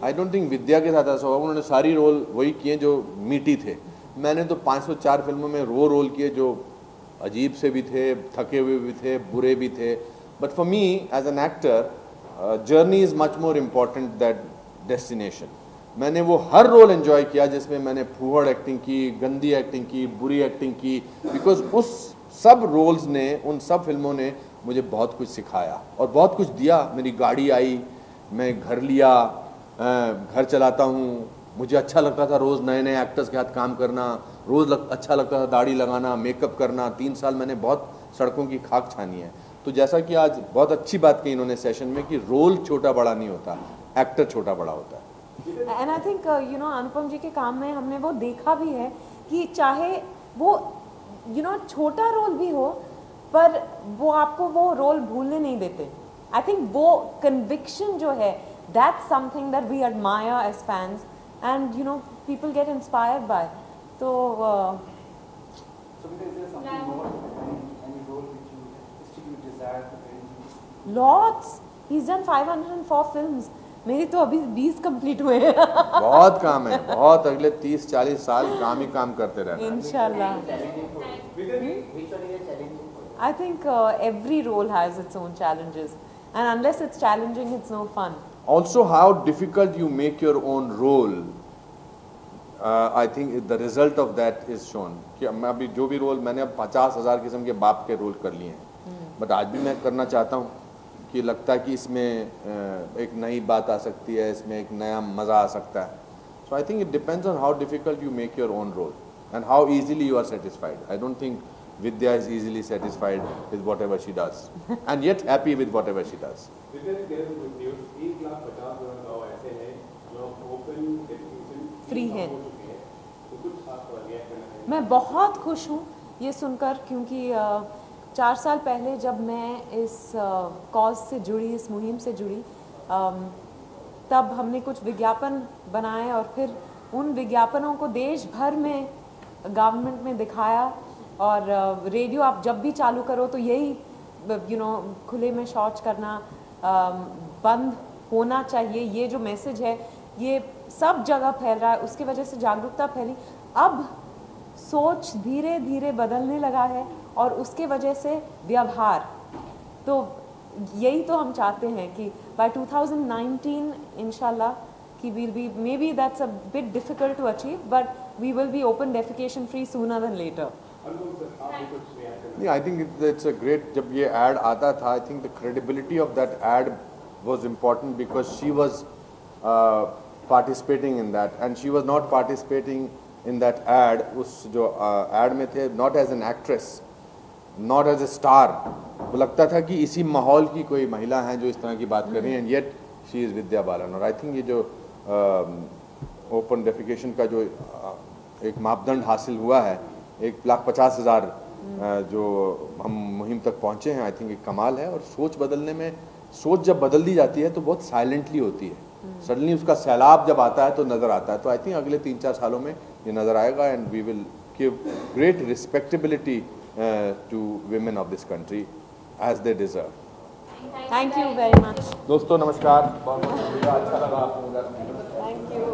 I don't think विद्या के साथ ऐसा होगा, उन्होंने सारी रोल वही किए जो मीठी थे। मैंने तो 504 फिल्मों में रोल किए जो अजीब से भी थे, थके हुए भी थे, बुरे भी थे। But for me as an actor journey is much more important that destination. मैंने वो हर रोल एंजॉय किया जिसमें मैंने फूहड़ एक्टिंग की, गंदी एक्टिंग की, बुरी एक्टिंग की, बिकॉज उस सब रोल्स ने, उन सब फिल्मों ने मुझे बहुत कुछ सिखाया और बहुत कुछ दिया। मेरी गाड़ी आई, मैं घर लिया, घर चलाता हूँ, मुझे अच्छा लगता था रोज़ नए नए एक्टर्स के हाथ काम करना, रोज़ अच्छा लगता था दाढ़ी लगाना, मेकअप करना। 3 साल मैंने बहुत सड़कों की खाक छानी है। तो जैसा कि आज बहुत अच्छी बात की इन्होंने सेशन में कि रोल छोटा बड़ा नहीं होता, एक्टर छोटा बड़ा होता है। एंड आई थिंक अनुपम जी के काम में हमने वो देखा भी है कि चाहे वो यू नो छोटा रोल भी हो पर वो आपको वो रोल भूलने नहीं देते. आई थिंक वो कन्विक्शन जो है, that's something that we admire as fans and you know people get inspired by. तो So is there something more, any role which you still desire to play? lots. He's done 504 films. मेरी तो अभी 20 complete हुए हैं. बहुत काम है, बहुत. अगले 30-40 साल काम ही काम करते रहना है. इंशाल्लाह. I think every role has its own challenges, and unless it's challenging, it's no fun. Also, how difficult you make your own role, I think the result of that is shown. कि मैं अभी जो भी role मैंने अब 50,000 किस्म के बाप के रोल कर लिए हैं, बट आज भी मैं करना चाहता हूँ कि लगता है कि इसमें एक नई बात आ सकती है, इसमें एक नया मज़ा आ सकता है. So I think it depends on how difficult you make your own role and how easily you are satisfied. I don't think Vidya is easily satisfied with whatever she does and yet happy with whatever she does. There is good news. 1,50,000 गाँव ऐसे हैं जो open definition free है. हो चुके हैं. तो कुछ आप रिएक्ट करना चाहिए. मैं बहुत खुश हूँ ये सुनकर, क्योंकि 4 साल पहले जब मैं इस कॉज से जुड़ी, इस मुहिम से जुड़ी, तब हमने कुछ विज्ञापन बनाए और फिर उन विज्ञापनों को देश भर में गवर्नमेंट में दिखाया. और रेडियो आप जब भी चालू करो तो यही यू नो खुले में शौच करना बंद होना चाहिए, ये जो मैसेज है ये सब जगह फैल रहा है. उसकी वजह से जागरूकता फैली. अब सोच धीरे धीरे बदलने लगा है और उसके वजह से व्यवहार. तो यही तो हम चाहते हैं कि बाय 2019 इंशाल्लाह कि we'll be, maybe that's a bit difficult to achieve, but we will be open defecation free sooner than later. Yeah, I think it's a great. जब ये ad आता था, I think the credibility of that ad was important because she was participating in that, and she was not participating in that ad. उस जो ad में थे, not as an actress, not as a star. वो लगता था कि इसी माहौल की कोई महिला हैं जो इस तरह की बात कर रही हैं, and yet she is Vidya Balan. और I think ये जो open defecation का जो एक मापदंड हासिल हुआ है, 1,50,000 जो हम मुहिम तक पहुँचे हैं, आई थिंक एक कमाल है. और सोच बदलने में, सोच जब बदल दी जाती है तो बहुत साइलेंटली होती है. सडनली उसका सैलाब जब आता है तो नज़र आता है. तो आई थिंक अगले 3-4 सालों में ये नज़र आएगा, and we will give great respectability to women of this country as they deserve. Thank you very much. दोस्तों नमस्कार, बहुत बहुत शुक्रिया, अच्छा लगा आप लोगों का. Thank you.